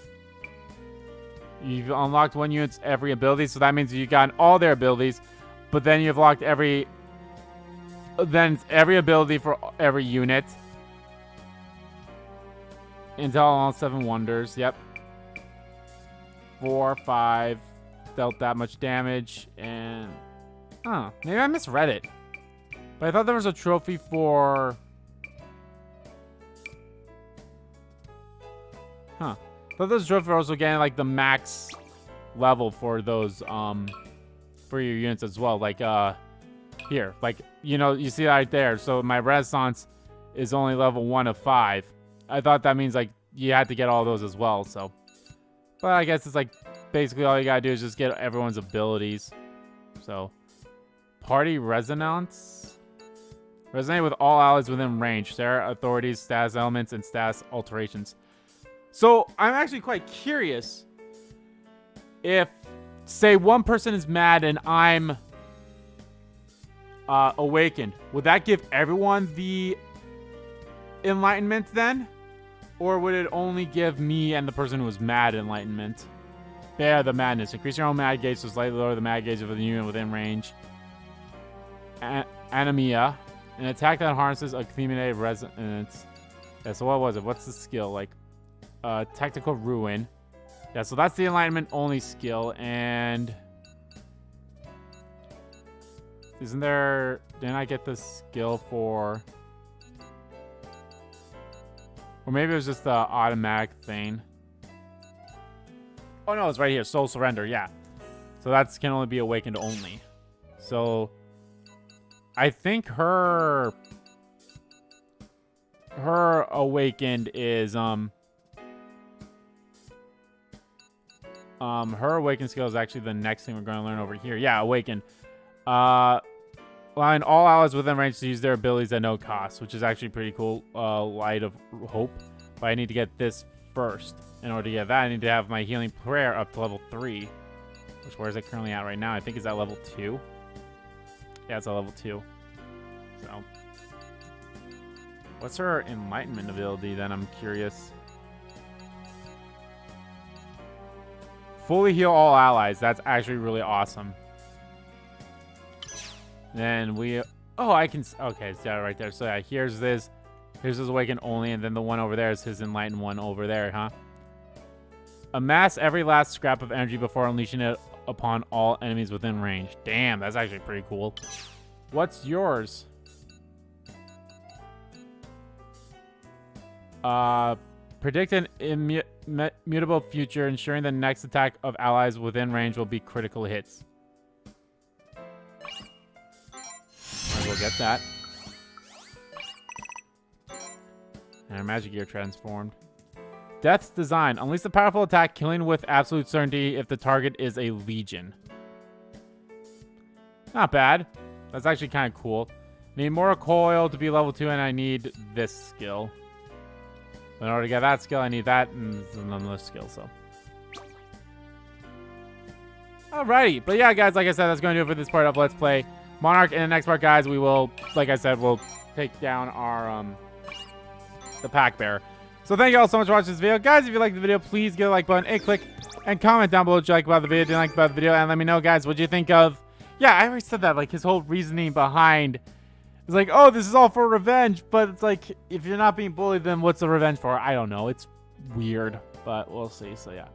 You've unlocked 1 unit's every ability, so that means you've gotten all their abilities, but then you've locked every ability for every unit. Intel on all 7 wonders. Yep. 4, 5. Dealt that much damage. And... huh. Maybe I misread it. But I thought there was a trophy for... huh. I thought there was a trophy for also getting, like, the max level for those, for your units as well. Like, here. Like, you know, you see that right there. So my Renaissance is only level 1 of 5. I thought that means like you had to get all those as well, so. But I guess it's like basically all you gotta do is just get everyone's abilities. So, party resonance. Resonate with all allies within range. Share authorities, status elements, and status alterations. So, I'm actually quite curious if, say, one person is mad and I'm awakened. Would that give everyone the enlightenment then? Or would it only give me and the person who was mad enlightenment? Bear the madness. Increase your own mad gauge to slightly lower the mad gauge of the unit within range. Anemia. An attack that harnesses accumulated resonance. Yeah, so what was it? What's the skill? Like, tactical ruin. Yeah, so that's the enlightenment only skill. And isn't there... Didn't I get the skill for... Or maybe it was just the automatic thing. Oh, no, it's right here. Soul Surrender, yeah. So that can only be awakened only. So I think her awakened is her awakened skill is actually the next thing we're going to learn over here. Yeah, awakened. Allowing all allies within range to use their abilities at no cost, which is actually pretty cool. Light of Hope. But I need to get this first. In order to get that, I need to have my Healing Prayer up to level 3. Which, where is it currently at right now? I think it's at level 2. Yeah, it's at level 2. So. What's her Enlightenment ability then? I'm curious. Fully heal all allies. That's actually really awesome. Then we... Oh, I can... Okay, it's right there. So, yeah, here's this. Here's his Awaken only, and then the one over there is his Enlightened one over there, huh? Amass every last scrap of energy before unleashing it upon all enemies within range. Damn, that's actually pretty cool. What's yours? Predict an immutable future, ensuring the next attack of allies within range will be critical hits. Might as well get that. And our magic gear transformed. Death's Design. Unleash a powerful attack, killing with absolute certainty if the target is a legion. Not bad. That's actually kind of cool. Need more coil to be level 2, and I need this skill. In order to get that skill, I need that and another skill, so. Alrighty. But yeah, guys, like I said, that's going to do it for this part of Let's Play Monarch. In the next part, guys, we will, like I said, we'll take down our, the Pactbearer. So thank you all so much for watching this video. Guys, if you liked the video, please give a like button, a click, and comment down below what you like about the video, didn't like about the video, and let me know, guys, what you think of... Yeah, I already said that, like, his whole reasoning behind... It's like, oh, this is all for revenge, but it's like, if you're not being bullied, then what's the revenge for? I don't know. It's weird, but we'll see, so yeah.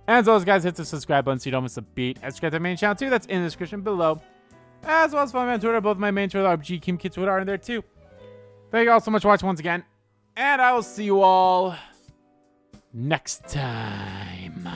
And as always, guys, hit the subscribe button so you don't miss a beat. And subscribe to the main channel, too. That's in the description below. As well as follow me on Twitter. Both my main Twitter, RPG Kim Kids Twitter, are in there, too. Thank you all so much for watching once again. And I will see you all next time.